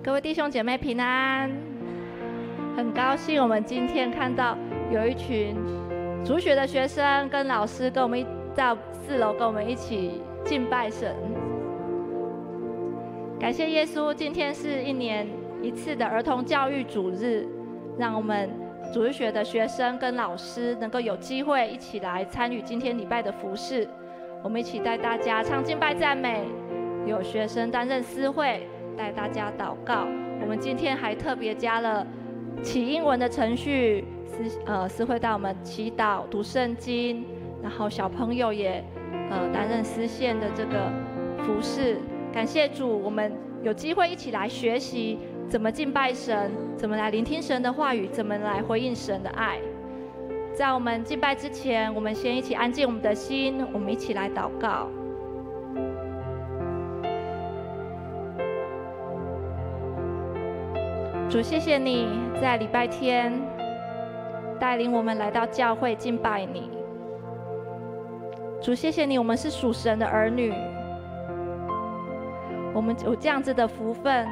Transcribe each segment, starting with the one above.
各位弟兄姐妹平安，很高兴我们今天看到有一群主学的学生跟老师跟我们到4楼跟我们一起敬拜神。感谢耶稣，今天是1年1次的儿童教育主日，让我们主日学的学生跟老师能够有机会一起来参与今天礼拜的服事。我们一起带大家唱敬拜赞美，有学生担任司会带大家祷告。我们今天还特别加了起英文的程序，司会带我们祈祷读圣经，然后小朋友也担任司献的这个服事。感谢主，我们有机会一起来学习怎么敬拜神，怎么来聆听神的话语，怎么来回应神的爱。在我们敬拜之前，我们先一起安静我们的心，我们一起来祷告。主，谢谢你在礼拜天带领我们来到教会敬拜你。主，谢谢你，我们是属神的儿女，我们有这样子的福分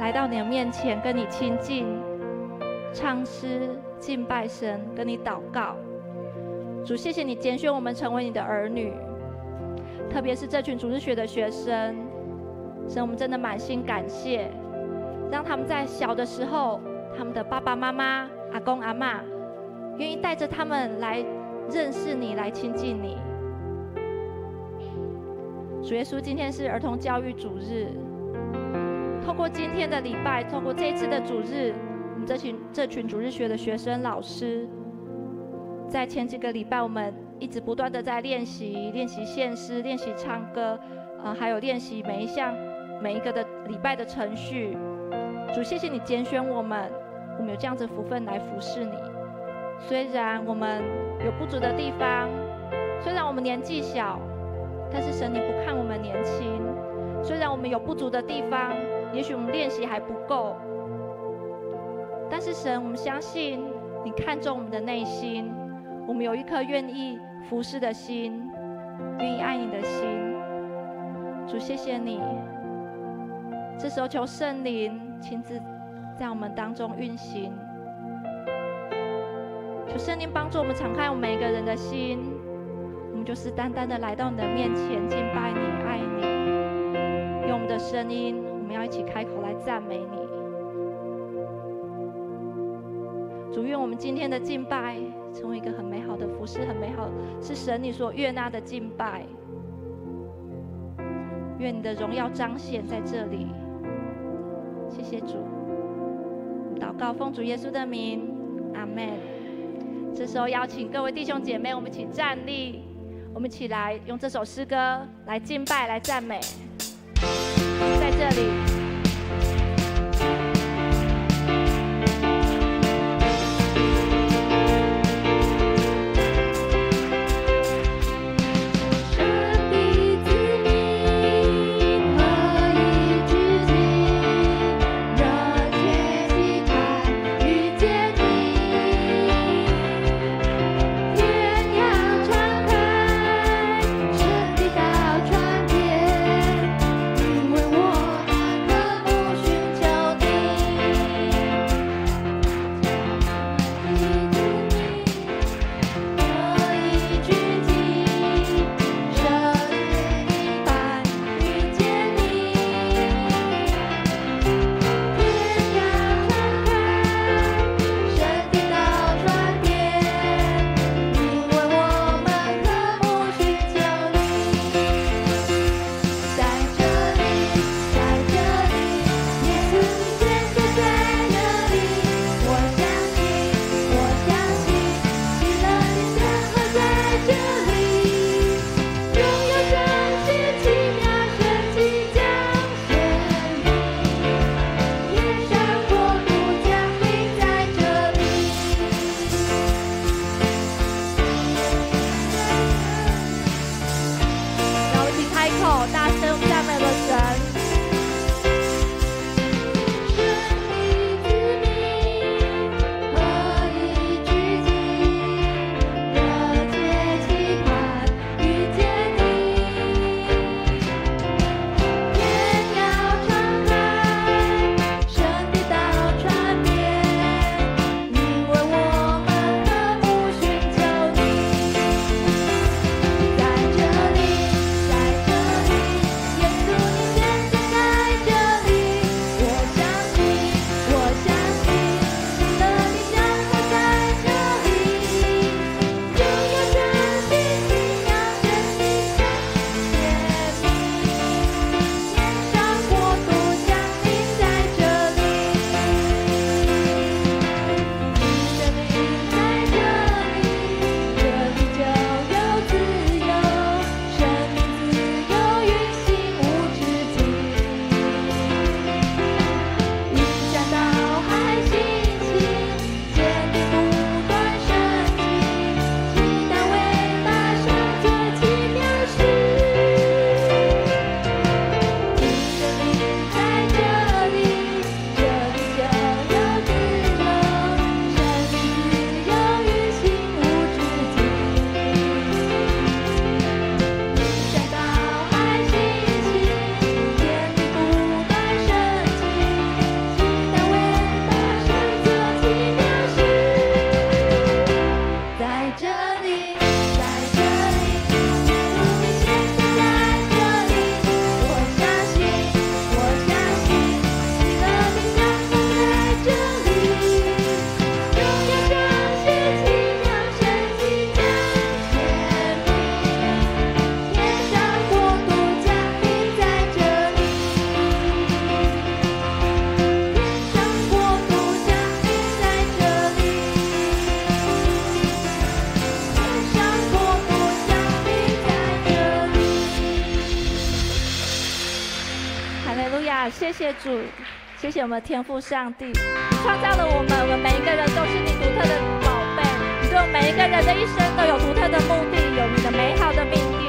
来到你的面前跟你亲近，唱诗敬拜神，跟你祷告。主，谢谢你拣选我们成为你的儿女，特别是这群主日学的学生，神，我们真的满心感谢，让他们在小的时候，他们的爸爸妈妈、阿公阿嬷愿意带着他们来认识你，来亲近你。主耶稣，今天是儿童教育主日，透过今天的礼拜，透过这一次的主日，我们这群主日学的学生老师，在前几个礼拜，我们一直不断的在练习献诗，练习唱歌，还有练习每一个的礼拜的程序。主，谢谢你拣选我们有这样子福分来服侍你。虽然我们有不足的地方，虽然我们年纪小，但是神，你不看我们年轻。虽然我们有不足的地方，也许我们练习还不够，但是神，我们相信你看重我们的内心，我们有一颗愿意服侍的心，愿意爱你的心。主，谢谢你。这时候求圣灵亲自在我们当中运行，求圣灵帮助我们敞开我们每一个人的心，我们就是单单的来到你的面前敬拜你，爱你，用我们的声音，我们要一起开口来赞美你。主，愿我们今天的敬拜成为一个很美好的服事，很美好，是神你所悦纳的敬拜。愿你的荣耀彰显在这里。谢谢主，祷告奉主耶稣的名，阿们。这时候邀请各位弟兄姐妹，我们一起站立，我们一起来用这首诗歌来敬拜，来赞美。在这里，因为我亚，谢谢主，谢谢我们的天父上帝，你创造了我们每一个人都是你独特的宝贝，你对我们每一个人的一生都有独特的目的，有你的美好的命定。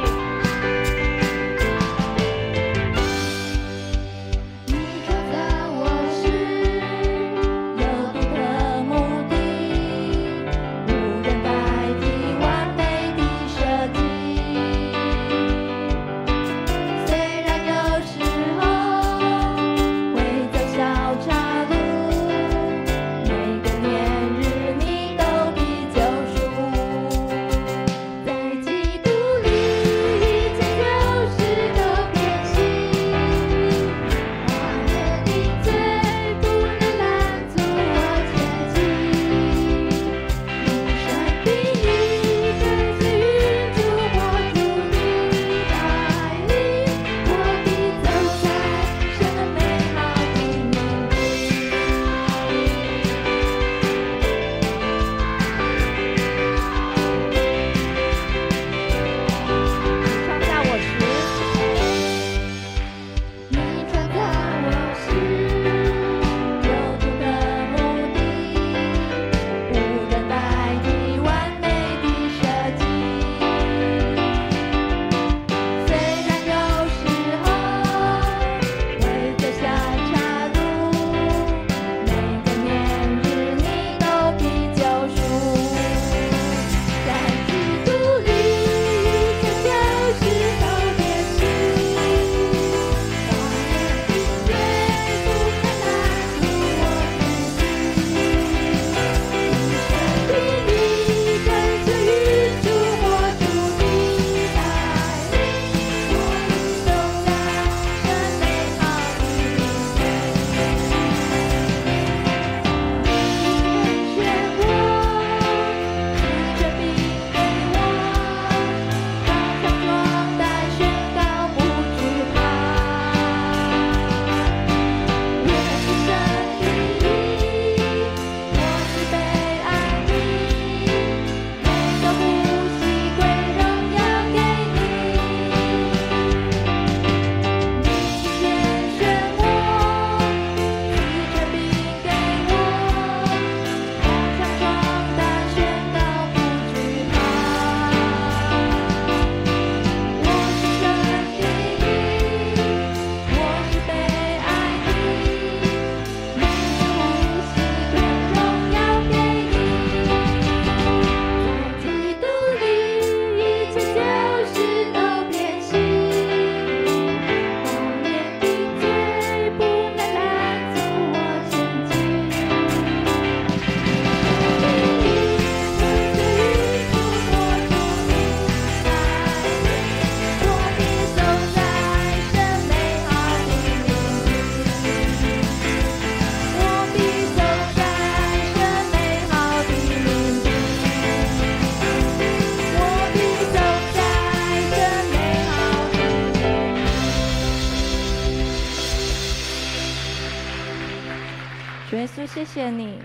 耶稣，谢谢你，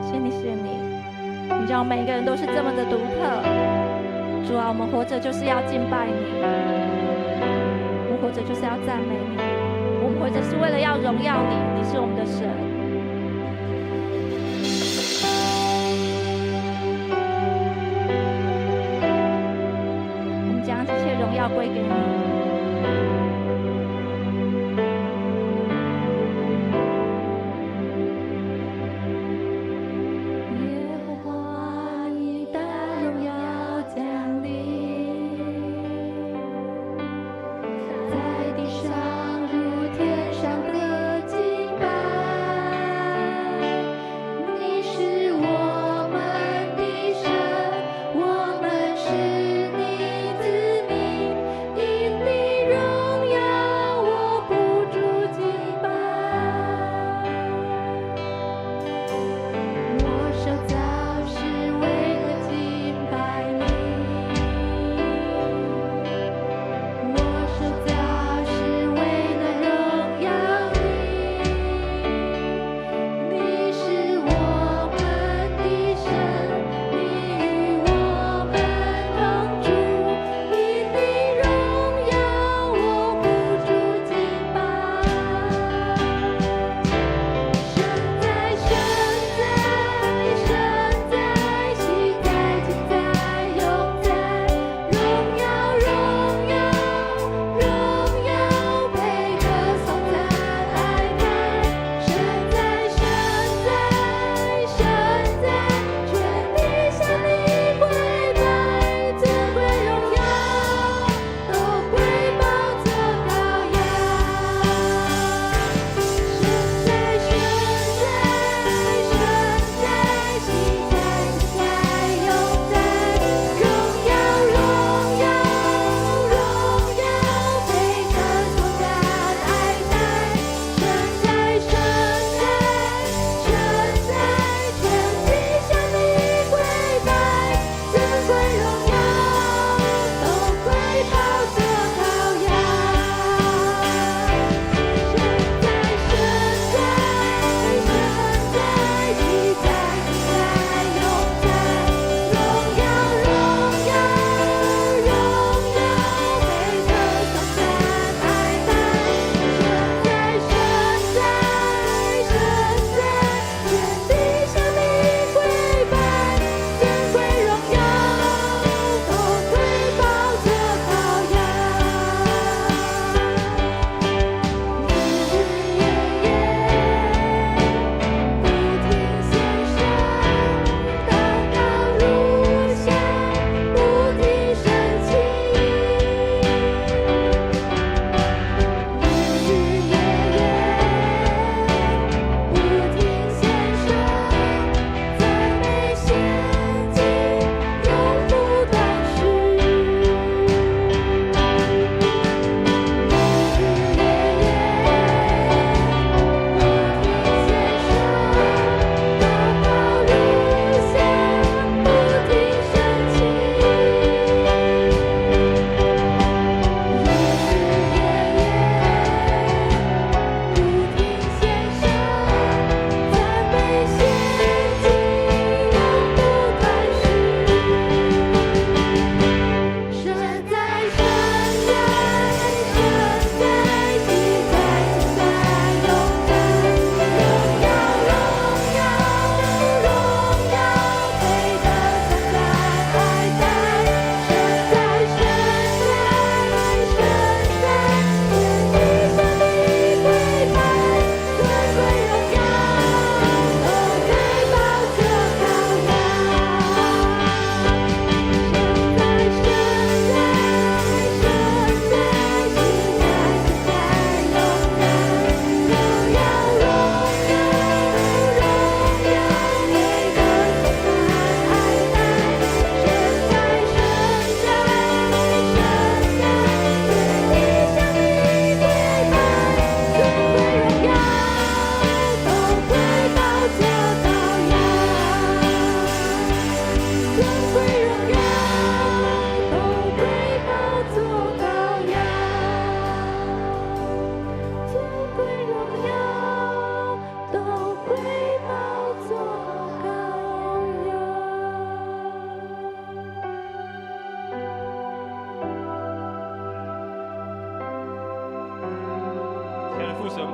谢谢你，你让每一个人都是这么的独特。主啊，我们活着就是要敬拜你，我们活着就是要赞美你，我们活着是为了要荣耀你，你是我们的神。我们将一切荣耀归给你。我们是你子民，因你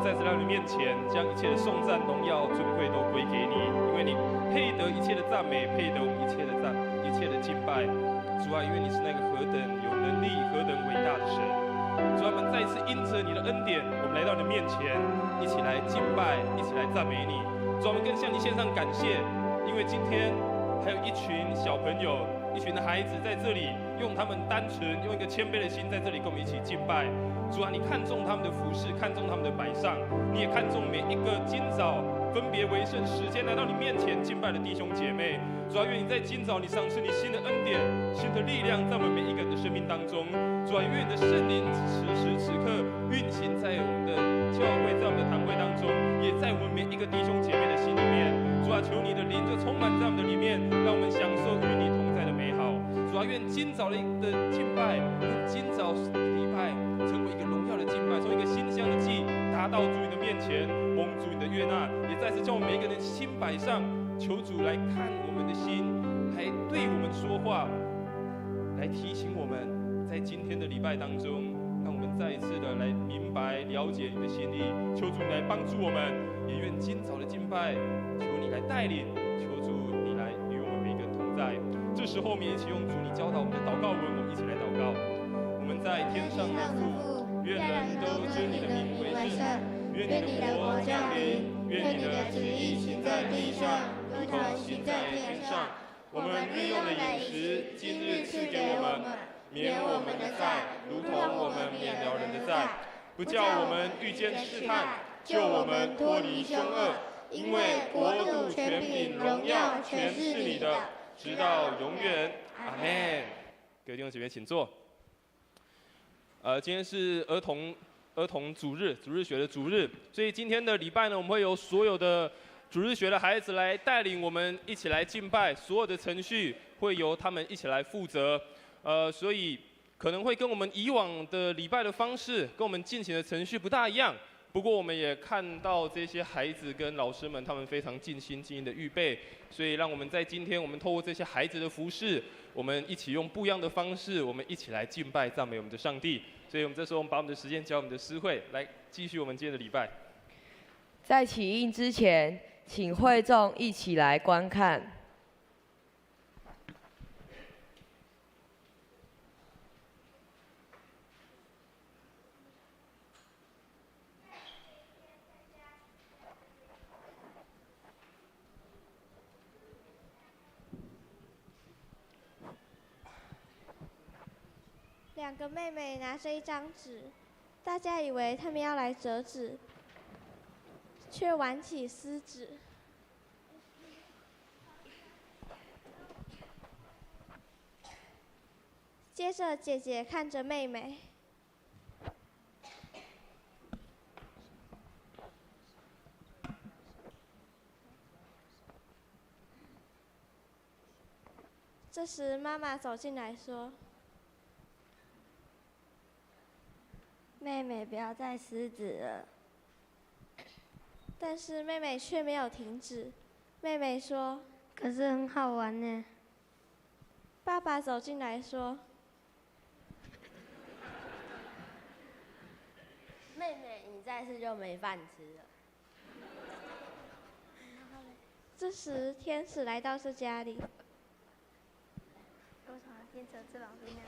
们再次来到你面前，将一切的颂赞、荣耀、尊贵都归给你，因为你配得一切的赞美，配得我们一切的敬拜。主啊，因为你是那个何等有能力、何等伟大的神。主啊，我们再次因着你的恩典，我们来到你的面前，一起来敬拜，一起来赞美你。主啊，我们更向你献上感谢，因为今天还有一群小朋友。一群的孩子在这里，用他们单纯、用一个谦卑的心，在这里跟我们一起敬拜。主啊，你看重他们的服饰，看重他们的摆上，你也看重每一个今早分别为圣时间来到你面前敬拜的弟兄姐妹。主啊，愿你在今早你赏赐你新的恩典、新的力量，在我们每一个人的生命当中。主啊，愿你的圣灵此时此刻运行在我们的教会，在我们的堂会当中，也在我们每一个弟兄姐妹的心里面。主啊，求你的灵就充满在我们的里面，让我们享受与你同在的美好。主啊，愿今早的敬拜，愿今早礼拜成为一个荣耀的敬拜，从一个馨香的祭达到主你的面前，蒙主你的悦纳，也再次将我们每一个人心摆上，求主来看我们的心，来对我们说话，来提醒我们，在今天的礼拜当中，让我们再一次的来明白、了解你的心意。求主你来帮助我们，也愿今早的敬拜，求你来带领，求主你来与我们每一个人同在。这时候，我们一起用主你教导我们的祷告文，我们一起来祷告。我们在天上的父，愿人都尊你的名为圣，愿你的国降临，愿你的旨意行在地上，如同行在天上。我们日用的饮食，今日赐给我们，免我们的债，如同我们免了人的债，不叫我们遇见试探，救我们脱离凶恶。因为国度、权柄、荣耀，全是你的，直到永远。阿们。各位弟兄姐妹，请坐。今天是儿童主日学的主日，所以今天的礼拜呢，我们会由所有的主日学的孩子来带领我们一起来敬拜，所有的程序会由他们一起来负责。所以可能会跟我们以往的礼拜的方式，跟我们进行的程序不大一样。不过我们也看到这些孩子跟老师们，他们非常尽心尽力的预备，所以让我们在今天，我们透过这些孩子的服事，我们一起用不一样的方式，我们一起来敬拜赞美我们的上帝。所以我们这时候，我们把我们的时间交我们的诗会，来继续我们今天的礼拜。在起印之前，请会众一起来观看。两个妹妹拿着一张纸，大家以为她们要来折纸，却玩起撕纸。接着，姐姐看着妹妹，这时妈妈走进来说：“妹妹，不要再撕纸了。”但是妹妹却没有停止。妹妹说：“可是很好玩呢。”爸爸走进来说：“妹妹，你再吃就没饭吃了。”这时天使来到这家里。为什么天使这老师呢？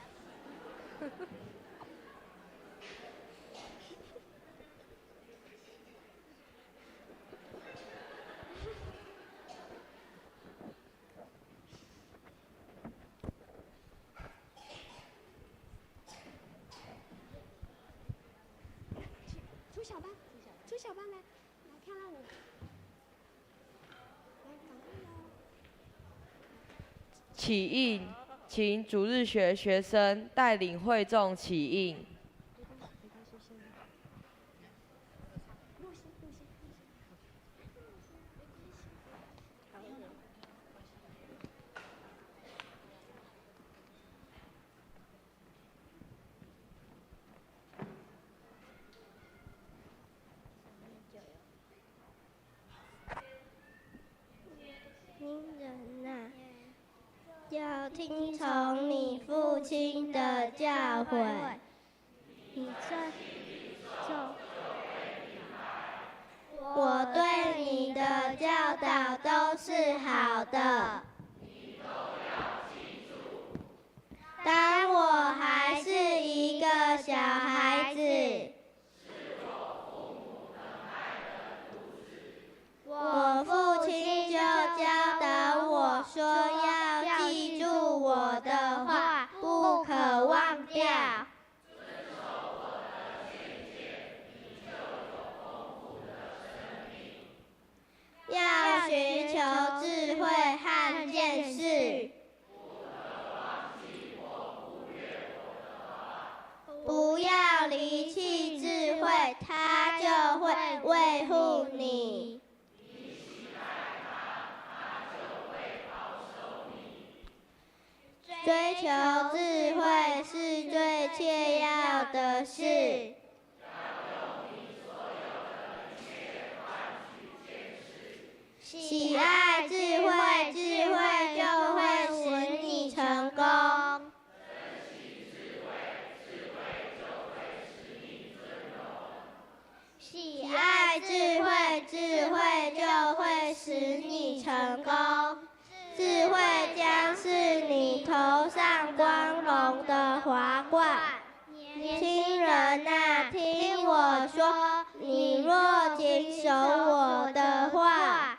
朱小班来看到你。起印，请主日学学生带领会众起印。亲人呐，要听从你父亲的教诲。你这就我对你的教导都是好的。当我还是一个小孩子，我父亲就教导我说要记住我的话，不可忘掉。要寻求智慧和见识，不要离弃智慧，它就会维护你。追求智慧是最切要的事。喜爱智慧，智慧就会使你成功。喜爱智慧，智慧就会使你成功。智慧将是你头上光荣的华冠。年轻人啊，听我说，你若谨守我的话，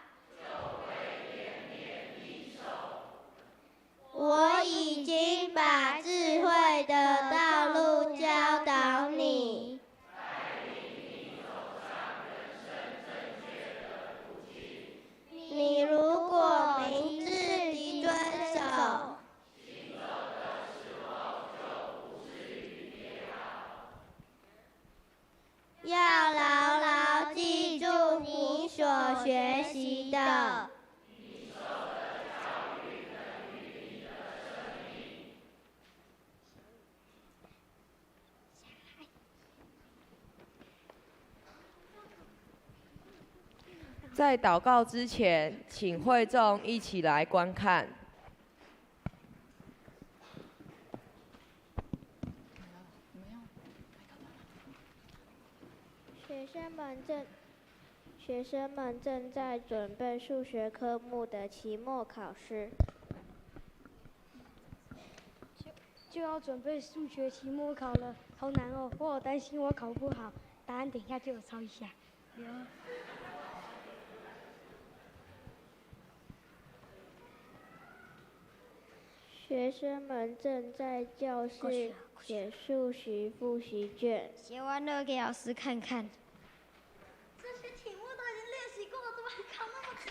我已经把智慧的道路教导你。你如果明智地遵守，要牢牢记住你所学习的。在祷告之前，请会众一起来观看。学生们正在准备数学科目的期末考试。就要准备数学期末考了，好难哦！我好担心我考不好。答案等一下借我抄一下。学生们正在教室写数学复习卷，写完了给老师看看。这些题目都已经练习过了，怎么还考那么差？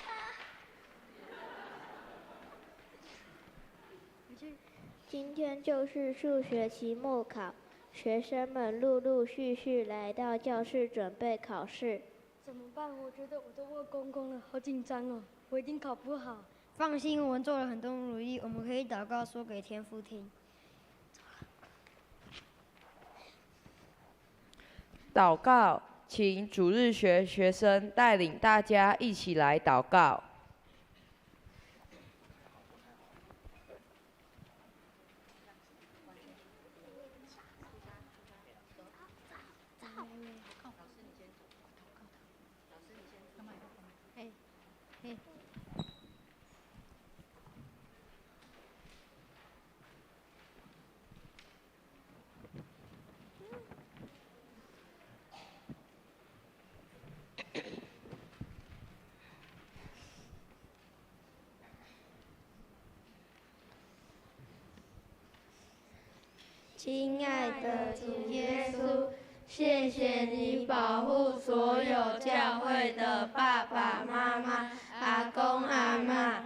今天就是数学期末考，学生们陆陆续续来到教室准备考试。怎么办？我觉得我都忘光光了，好紧张哦！我一定考不好。放心，我们做了很多努力，我们可以祷告说给天父听。祷告，请主日学学生带领大家一起来祷告。亲爱的主耶稣，谢谢你保护所有教会的爸爸妈妈、阿公阿嬷，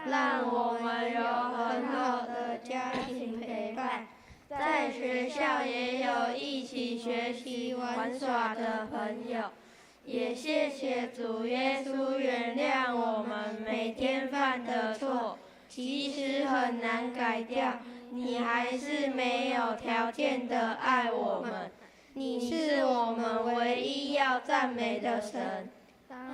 让我们有很好的家庭陪伴，在学校也有一起学习玩耍的朋友。也谢谢主耶稣原谅我们每天犯的错，其实很难改掉，你还是没有条件的爱我们。你是我们唯一要赞美的神。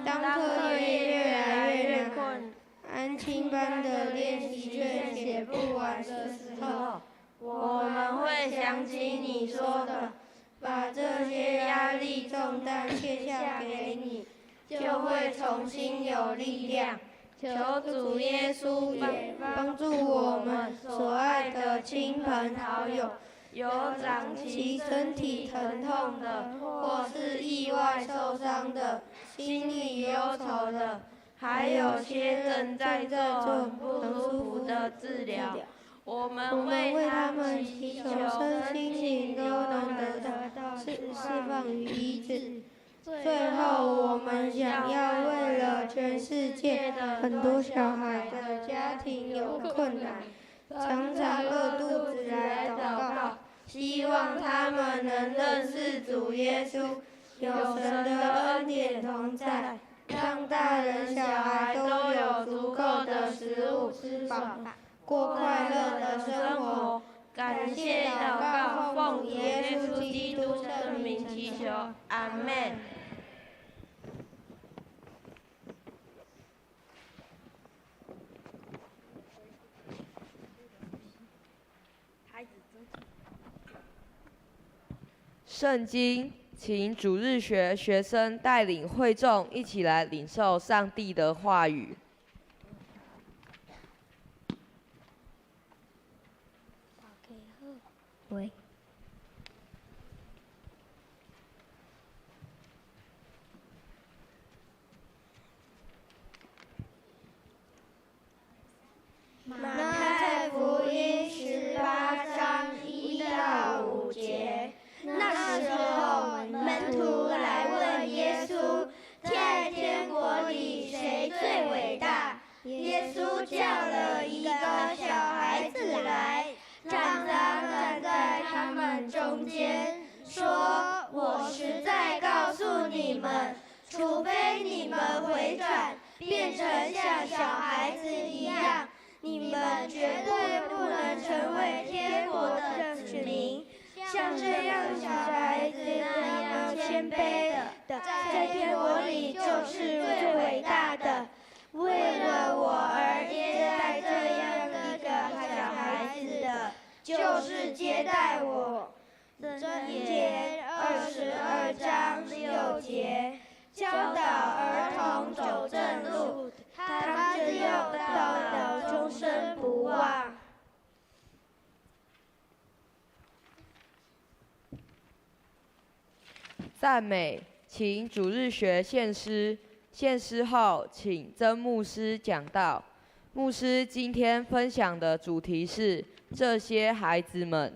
当课业越来越困，安亲班的练习卷写不完的时候，我们会想起你说的，把这些压力重担卸下给你，就会重新有力量。求主耶稣也帮助我们所爱的亲朋好友，有长期身体疼痛的，或是意外受伤的，心里忧愁的，还有些正在做不舒服的治疗。我们为他们祈求，身心灵都能得到释放与医治。最后，我们想要为了全世界的很多小孩的家庭有困难，常常饿肚子来祷告，希望他们能认识主耶稣，有神的恩典同在，让大人小孩都有足够的食物吃饱，过快乐的生活。感谢祷告，奉耶稣基督圣名祈求，阿们。圣经，请主日学学生带领会众一起来领受上帝的话语。喂。马太福音18章1到5节。那时候，门徒来问耶稣，在天国里谁最伟大？耶稣叫了一个小孩子来，让他站在他们中间，说：我实在告诉你们，除非你们回转，变成像小孩子一样，你们绝对不能成为天国的子民。像这样小孩子那样谦卑的，在天国里就是最伟大的。为了我而接待这样一个小孩子的，就是接待我。箴言22章6节，教导儿童走正路，他只有道德终身不忘。赞美，请主日学献诗。献诗后，请曾牧师讲道。牧师今天分享的主题是这些孩子们。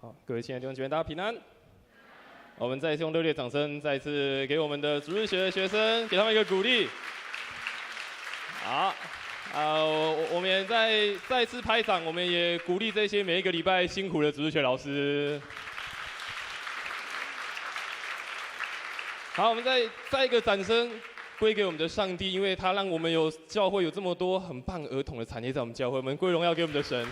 好，各位亲爱的弟兄姐妹，大家平安。我们再一次用热烈掌声，再次给我们的主日学的学生，给他们一个鼓励。好，我们也再次拍掌，我们也鼓励这些每一个礼拜辛苦的主日学老师。好，我们再一个掌声归给我们的上帝，因为他让我们有教会有这么多很棒儿童的产业在我们教会，我们归荣耀给我们的神。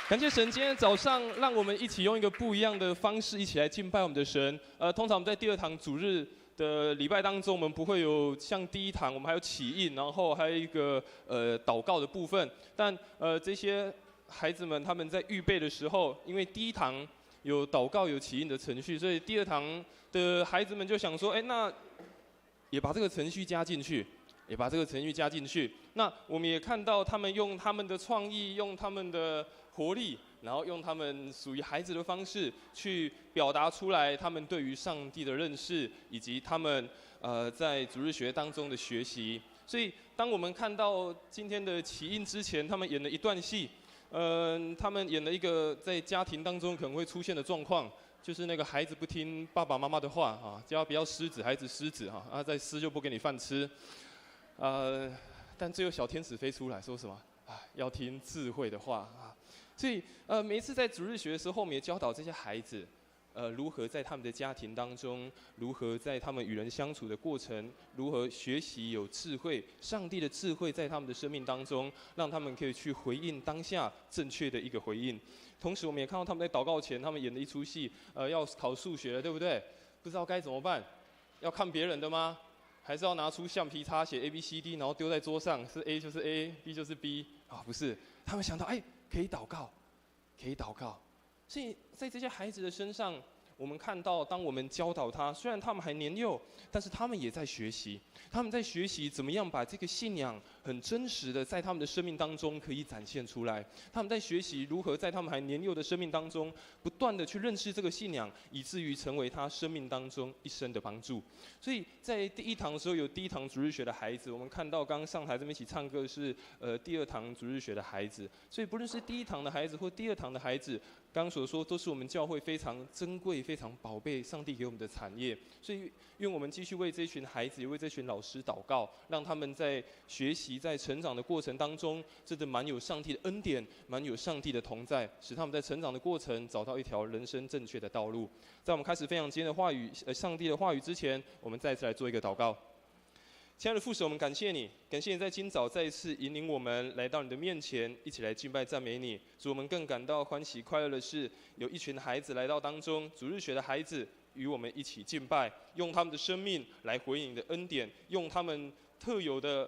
感谢神，今天早上让我们一起用一个不一样的方式一起来敬拜我们的神。通常我们在第2堂主日的礼拜当中，我们不会有像第1堂我们还有起印，然后还有一个祷告的部分。但这些孩子们他们在预备的时候，因为第1堂有祷告有起印的程序，所以第2堂的孩子们就想说，那也把这个程序加进去。那我们也看到他们用他们的创意，用他们的活力，然后用他们属于孩子的方式去表达出来他们对于上帝的认识，以及他们在主日学当中的学习。所以当我们看到今天的起印之前，他们演了一段戏，他们演了一个在家庭当中可能会出现的状况，就是那个孩子不听爸爸妈妈的话啊，叫他不要狮子，孩子狮子哈，再狮就不给你饭吃。但最后小天使飞出来说什么？要听智慧的话啊！所以每一次在主日学的时候，我们也教导这些孩子，如何在他们的家庭当中，如何在他们与人相处的过程，如何学习有智慧，上帝的智慧在他们的生命当中，让他们可以去回应当下正确的一个回应。同时，我们也看到他们在祷告前，他们演了一出戏，要考数学了，对不对？不知道该怎么办，要看别人的吗？还是要拿出橡皮擦写 ABCD， 然后丢在桌上，是 A 就是 A，B 就是 B 啊？不是，他们想到可以祷告。所以在这些孩子的身上，我们看到，当我们教导他，虽然他们还年幼，但是他们也在学习。他们在学习怎么样把这个信仰很真实的在他们的生命当中可以展现出来。他们在学习如何在他们还年幼的生命当中，不断的去认识这个信仰，以至于成为他生命当中一生的帮助。所以在第1堂的时候，有第1堂主日学的孩子，我们看到刚刚上台这边一起唱歌是第2堂主日学的孩子。所以不论是第1堂的孩子或第2堂的孩子，刚刚所说都是我们教会非常珍贵、非常宝贝上帝给我们的产业。所以愿我们继续为这群孩子，也为这群老师祷告，让他们在学习、在成长的过程当中，真的蛮有上帝的恩典，蛮有上帝的同在，使他们在成长的过程找到一条人生正确的道路。在我们开始分享今天的话语，上帝的话语之前，我们再次来做一个祷告。亲爱的父神，我们感谢你，感谢你在今早再一次引领我们来到你的面前，一起来敬拜赞美你。主，我们更感到欢喜快乐的是，有一群孩子来到当中，主日学的孩子与我们一起敬拜，用他们的生命来回应你的恩典，用他们特有的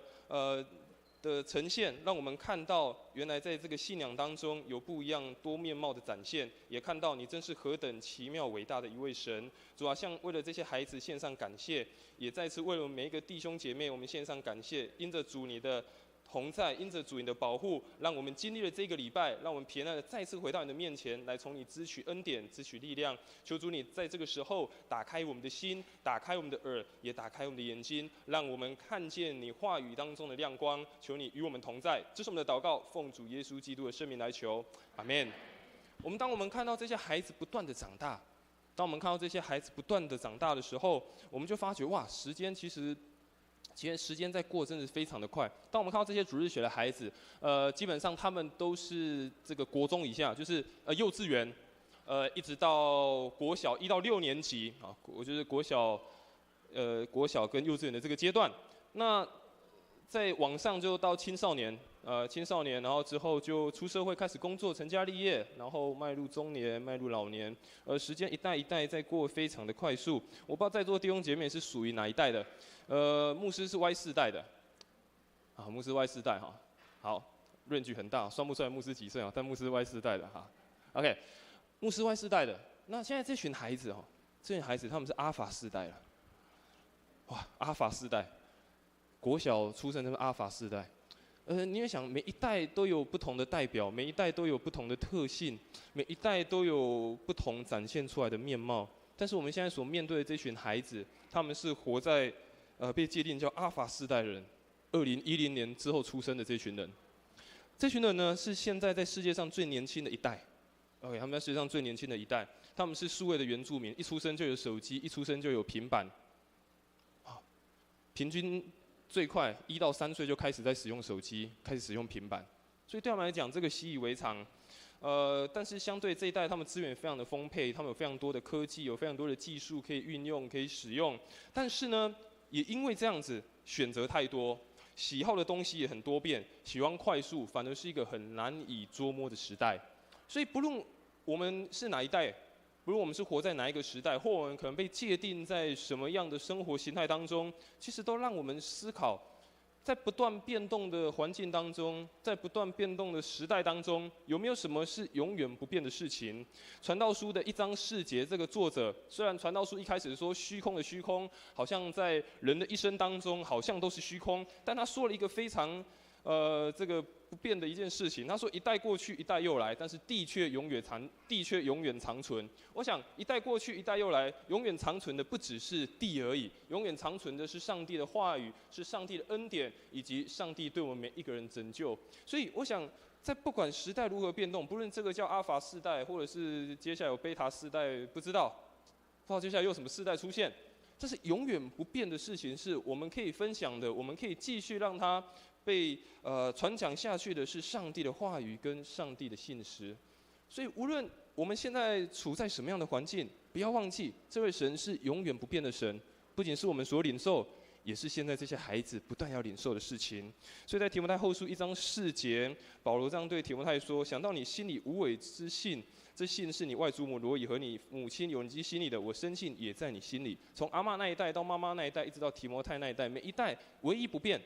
呈现，让我们看到原来在这个信仰当中有不一样多面貌的展现，也看到你真是何等奇妙伟大的一位神。主啊，像为了这些孩子献上感谢，也再次为了每一个弟兄姐妹我们献上感谢。因着主你的同在，因着主你的保护，让我们经历了这个礼拜，让我们平安的再次回到你的面前，来从你支取恩典，支取力量。求主你在这个时候打开我们的心，打开我们的耳，也打开我们的眼睛，让我们看见你话语当中的亮光。求你与我们同在，这是我们的祷告，奉主耶稣基督的圣名来求，阿们。当我们看到这些孩子不断的长大，当我们看到这些孩子不断的长大的时候，我们就发觉哇，时间其实时间在过，真的是非常的快。当我们看到这些主日学的孩子，基本上他们都是这个国中以下，就是幼稚园，一直到国小1到6年级啊，我就是国小跟幼稚园的这个阶段。那在往上就到青少年，然后之后就出社会开始工作，成家立业，然后迈入中年，迈入老年，时间一代一代在过，非常的快速。我不知道在座弟兄姐妹是属于哪一代的。牧师是 Y 世代的，牧师 Y 世代哈，好，range很大，算不出来牧师几岁啊，但牧师是 Y 世代的哈 ，OK， 牧师 Y 世代的，那现在这群孩子他们是阿法世代了，哇，阿法世代，国小出生的阿法世代，你也想每一代都有不同的代表，每一代都有不同的特性，每一代都有不同展现出来的面貌，但是我们现在所面对的这群孩子，他们是活在被界定叫阿法世代的人，2010年之后出生的这群人，这群人呢是现在在世界上最年轻的一代。OK， 他们在世界上最年轻的一代，他们是数位的原住民，一出生就有手机，一出生就有平板。平均最快1到3岁就开始在使用手机，开始使用平板，所以对他们来讲，这个习以为常。但是相对这一代，他们资源非常的丰沛，他们有非常多的科技，有非常多的技术可以运用，可以使用。但是呢，也因为这样子选择太多，喜好的东西也很多变，喜欢快速，反而是一个很难以捉摸的时代。所以不论我们是哪一代，不论我们是活在哪一个时代，或我们可能被界定在什么样的生活形态当中，其实都让我们思考，在不断变动的环境当中，在不断变动的时代当中，有没有什么是永远不变的事情？传道书的1章4节，这个作者虽然传道书一开始说虚空的虚空，好像在人的一生当中好像都是虚空，但他说了一个非常这个不变的一件事情。他说一代过去，一代又来，但是地却永远长存。我想一代过去，一代又来，永远长存的不只是地而已，永远长存的是上帝的话语，是上帝的恩典，以及上帝对我们每一个人拯救。所以我想，在不管时代如何变动，不论这个叫阿尔法世代，或者是接下来有贝塔世代，不知道接下来又有什么世代出现，这是永远不变的事情，是我们可以分享的，我们可以继续让它被传讲下去的是上帝的话语跟上帝的信实。所以无论我们现在处在什么样的环境，不要忘记这位神是永远不变的神，不仅是我们所领受，也是现在这些孩子不断要领受的事情。所以在提摩太后书1章4节，保罗这样对提摩太说：想到你心里无伪之信，这信是你外祖母罗以和你母亲有尼基心里的，我深信也在你心里。从阿嬷那一代到妈妈那一代，一直到提摩太那一代，每一代唯一不变，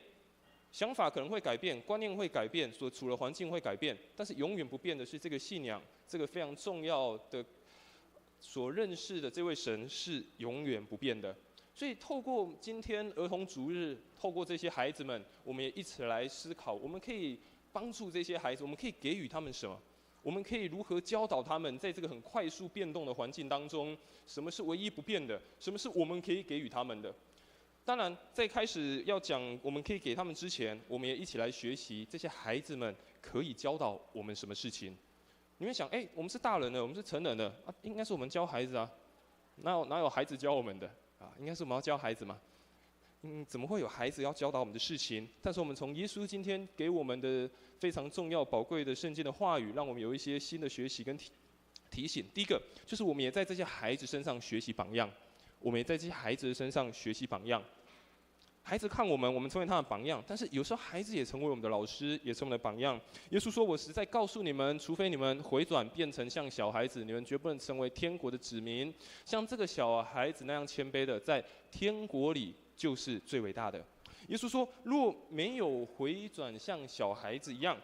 想法可能会改变，观念会改变，所处的环境会改变，但是永远不变的是这个信仰，这个非常重要的所认识的这位神是永远不变的。所以透过今天儿童主日，透过这些孩子们，我们也一起来思考，我们可以帮助这些孩子，我们可以给予他们什么？我们可以如何教导他们，在这个很快速变动的环境当中，什么是唯一不变的？什么是我们可以给予他们的？当然，在开始要讲我们可以给他们之前，我们也一起来学习这些孩子们可以教导我们什么事情。你们想，我们是大人了，我们是成人了啊，应该是我们教孩子啊，哪有孩子教我们的啊？应该是我们要教孩子嘛。怎么会有孩子要教导我们的事情？但是我们从耶稣今天给我们的非常重要、宝贵的圣经的话语，让我们有一些新的学习跟提醒。第一个就是我们也在这些孩子身上学习榜样。我们也在这些孩子的身上学习榜样。孩子看我们，我们成为他的榜样，但是有时候孩子也成为我们的老师，也成为我们的榜样。耶稣说：“我实在告诉你们，除非你们回转，变成像小孩子，你们绝不能成为天国的子民。像这个小孩子那样谦卑的，在天国里就是最伟大的。”耶稣说：“若没有回转像小孩子一样，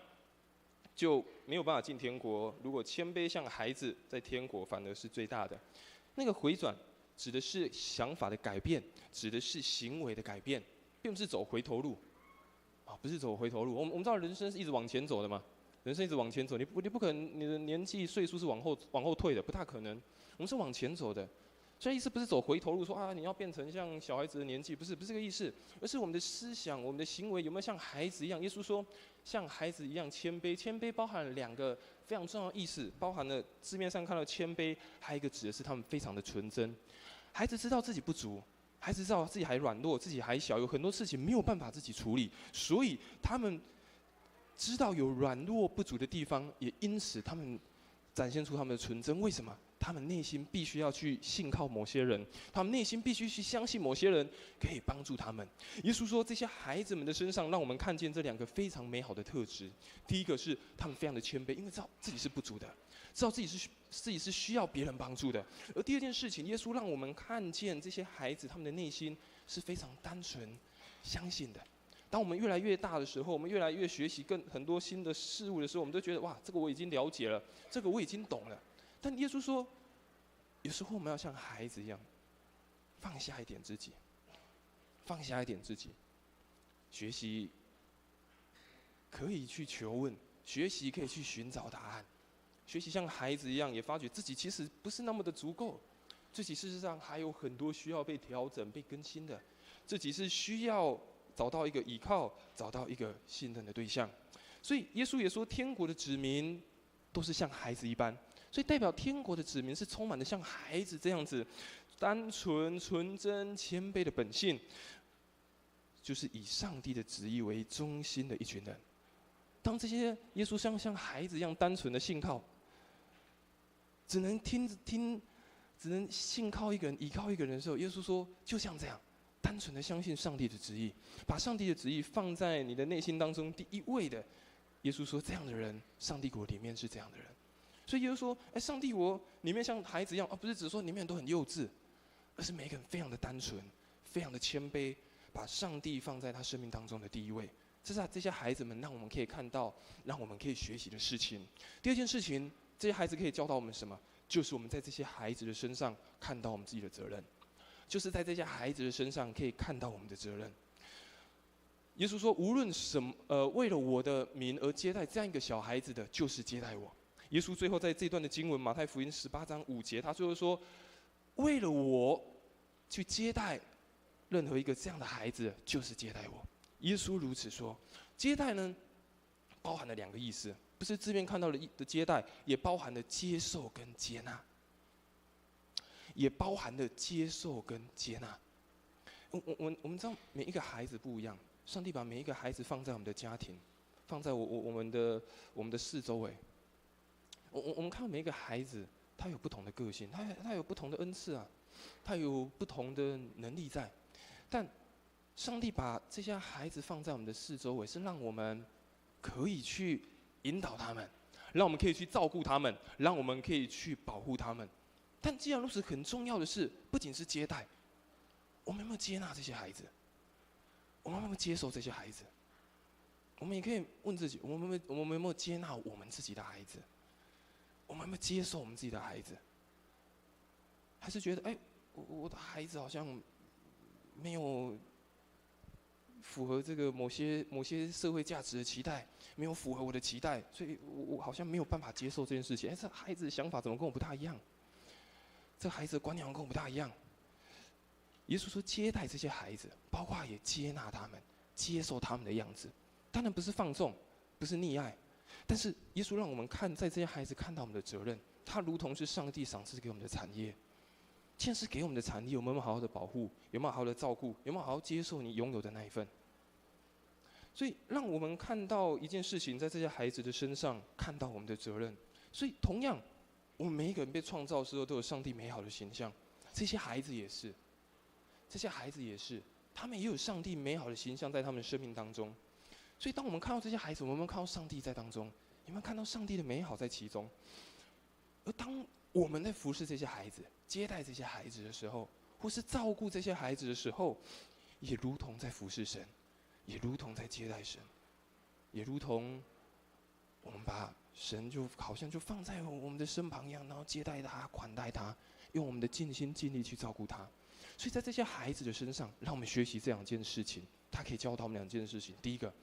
就没有办法进天国。如果谦卑像孩子，在天国反而是最大的。”那个回转指的是想法的改变，指的是行为的改变，并不是走回头路，不是走回头路。我们知道人生是一直往前走的嘛，人生一直往前走，你不可能你的年纪岁数是往后退的，不大可能。我们是往前走的，所以意思不是走回头路，说你要变成像小孩子的年纪，不是这个意思，而是我们的思想、我们的行为有没有像孩子一样？耶稣说，像孩子一样谦卑。谦卑包含了2个非常重要的意思，包含了字面上看到谦卑，还有一个指的是他们非常的纯真。孩子知道自己不足，孩子知道自己还软弱，自己还小，有很多事情没有办法自己处理，所以他们知道有软弱不足的地方，也因此他们展现出他们的纯真。为什么？他们内心必须要去信靠某些人，他们内心必须去相信某些人可以帮助他们。耶稣说，这些孩子们的身上，让我们看见这2个非常美好的特质。第一个是他们非常的谦卑，因为知道自己是不足的，知道自己是需要别人帮助的。而第二件事情，耶稣让我们看见这些孩子他们的内心是非常单纯、相信的。当我们越来越大的时候，我们越来越学习很多新的事物的时候，我们都觉得哇，这个我已经了解了，这个我已经懂了。但耶稣说，有时候我们要像孩子一样，放下一点自己，放下一点自己，学习可以去求问，学习可以去寻找答案，学习像孩子一样，也发觉自己其实不是那么的足够，自己事实上还有很多需要被调整、被更新的，自己是需要找到一个依靠，找到一个信任的对象。所以耶稣也说，天国的子民都是像孩子一般，所以代表天国的子民是充满了像孩子这样子单纯、纯真、谦卑的本性，就是以上帝的旨意为中心的一群人。当这些耶稣像孩子一样单纯的信靠，只能只能信靠一个人、依靠一个人的时候，耶稣说，就像这样，单纯的相信上帝的旨意，把上帝的旨意放在你的内心当中第一位的。耶稣说，这样的人，上帝国里面是这样的人。所以耶稣说，上帝国里面像孩子一样，不是只说里面都很幼稚，而是每一个人非常的单纯，非常的谦卑，把上帝放在他生命当中的第一位。这是这些孩子们让我们可以看到，让我们可以学习的事情。第二件事情，这些孩子可以教导我们什么？就是我们在这些孩子的身上看到我们自己的责任，就是在这些孩子的身上可以看到我们的责任。耶稣说，无论为了我的名而接待这样一个小孩子的，就是接待我。耶稣最后在这段的经文，马太福音18章5节，他最后说，为了我去接待任何一个这样的孩子，就是接待我。耶稣如此说。接待呢，包含了2个意思，不是字面看到的接待，也包含了接受跟接纳，也包含了接受跟接纳。我们知道每一个孩子不一样，上帝把每一个孩子放在我们的家庭，放在我们的四周围。我们看到每一个孩子，他有不同的个性，他有不同的恩赐啊，他有不同的能力在，但上帝把这些孩子放在我们的四周围，是让我们可以去引导他们，让我们可以去照顾他们，让我们可以去保护他们。但既然如此，很重要的是，不仅是接待，我们有没有接纳这些孩子？我们有没有接受这些孩子？我们也可以问自己：我们有没有接纳我们自己的孩子？我们有没有接受我们自己的孩子？还是觉得，我的孩子好像没有符合这个某些社会价值的期待，没有符合我的期待，所以我好像没有办法接受这件事情。这孩子的想法怎么跟我不大一样？这孩子的观念跟我不大一样。耶稣说，接待这些孩子，包括也接纳他们，接受他们的样子。当然不是放纵，不是溺爱，但是耶稣让我们看，在这些孩子看到我们的责任，他如同是上帝赏赐给我们的产业。现在是给我们的产业，我们有没有好好的保护？有没有好好的照顾？有没有好好接受你拥有的那一份？所以，让我们看到一件事情，在这些孩子的身上看到我们的责任。所以，同样，我们每一个人被创造的时候，都有上帝美好的形象。这些孩子也是，他们也有上帝美好的形象在他们的生命当中。所以，当我们看到这些孩子，我们有没有看到上帝在当中？有没有看到上帝的美好在其中？而当我们在服侍这些孩子、接待这些孩子的时候，或是照顾这些孩子的时候，也如同在服侍神，也如同在接待神，也如同我们把神就好像就放在我们的身旁一样，然后接待他、款待他，用我们的尽心尽力去照顾他。所以在这些孩子的身上，让我们学习这2件事情。他可以教导我们2件事情。第一个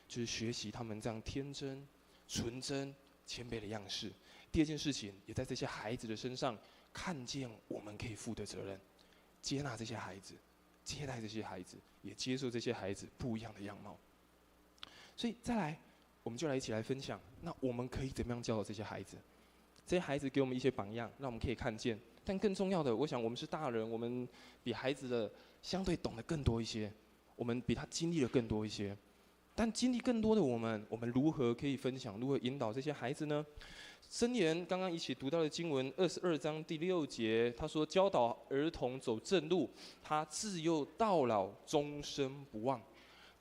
就是学习他们这样天真、纯真、谦卑的样式。第2件事情，也在这些孩子的身上看见我们可以负的责任，接纳这些孩子，接待这些孩子，也接受这些孩子不一样的样貌。所以再来，我们就一起来分享，那我们可以怎么样教导这些孩子？这些孩子给我们一些榜样，让我们可以看见。但更重要的，我想我们是大人，我们比孩子的相对懂得更多一些，我们比他经历了更多一些。但经历更多的我们如何可以分享，如何引导这些孩子呢？箴言刚刚一起读到的经文22章第6节，他说：“教导儿童走正路，他自幼到老，终身不忘。”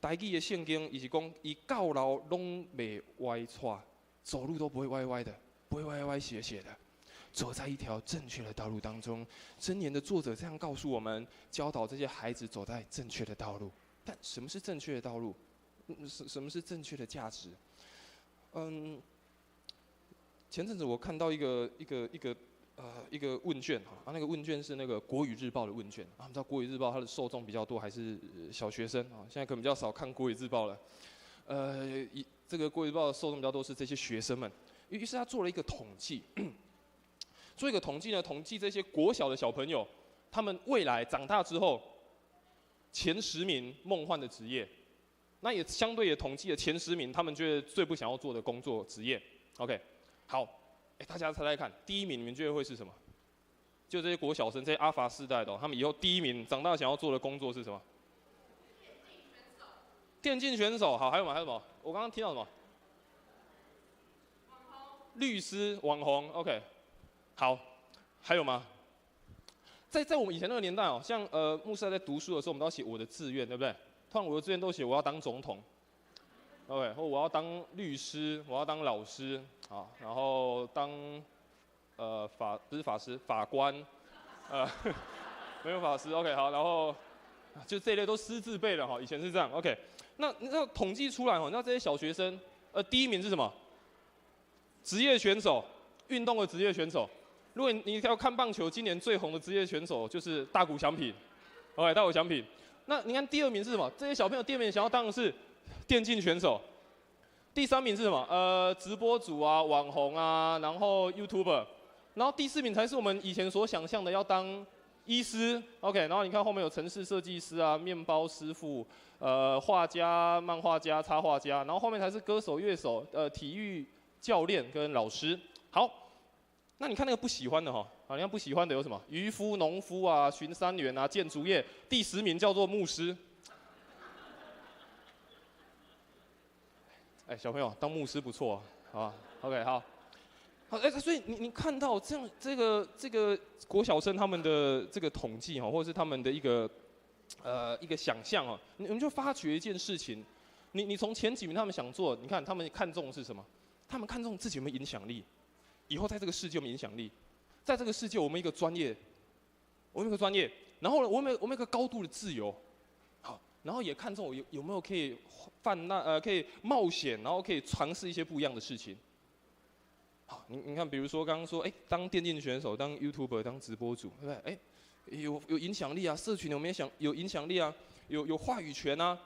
台语的圣经，伊是讲，伊到老拢袂歪错，走路都不会歪歪的，不会歪歪斜斜的，走在一条正确的道路当中。箴言的作者这样告诉我们，教导这些孩子走在正确的道路。但什么是正确的道路？什么是正确的价值？前阵子我看到一个问卷啊，那个问卷是那个国语日报的问卷啊。我们知道国语日报它的受众比较多，还是小学生啊，现在可能比较少看国语日报了。这个国语日报的受众比较多是这些学生们，于是他做了一个统计，做一个统计呢，统计这些国小的小朋友，他们未来长大之后前10名梦幻的职业。那也相对也统计了前10名，他们觉得最不想要做的工作职业。OK， 好，大家猜猜看，第1名你们觉得会是什么？就这些国小生，这些阿法世代的，他们以后第1名长大想要做的工作是什么？电竞选手。好，还有什么？我刚刚听到什么？律师、网红。OK， 好，还有吗？在我们以前那个年代哦，像牧师在读书的时候，我们都要写我的志愿，对不对？通常我的志愿都写我要当总统 ，OK， 或我要当律师，我要当老师，好，然后当不是法师，法官，没有法师 ，OK， 好，然后就这一类都师字辈了哈，以前是这样 ，OK。那你知道统计出来哈，那这些小学生，第1名是什么？职业选手，运动的职业选手。如果你要看棒球，今年最红的职业选手就是大谷翔平 ，OK， 大谷翔平。那你看第2名是什么？这些小朋友第2名想要当的是电竞选手。第3名是什么？直播主啊，网红啊，然后 YouTuber。然后第4名才是我们以前所想象的要当医师 ，OK。然后你看后面有程式设计师啊，面包师傅，画家、漫画家、插画家，然后后面才是歌手、乐手，体育教练跟老师。好，那你看那个不喜欢的哈，好，你看不喜欢的有什么？渔夫、农夫啊，巡山员啊，建筑业。第10名叫做牧师。小朋友当牧师不错啊，好吧 ？OK， 好。好，所以你看到这样这个国小生他们的这个统计哈，或者是他们的一个想象啊，你们就发觉一件事情，你从前几名他们想做，你看他们看重的是什么？他们看重自己有没有影响力，以后在这个世界有没有影响力，在这个世界我们一个专业，然后呢我们有一个高度的自由，好，然后也看重有没有可以可以冒险，然后可以尝试一些不一样的事情。好，你看，比如说刚刚说，当电竞选手，当 YouTuber， 当直播主，对不对？有影响力啊，社群有没有影响力啊？有话语权啊？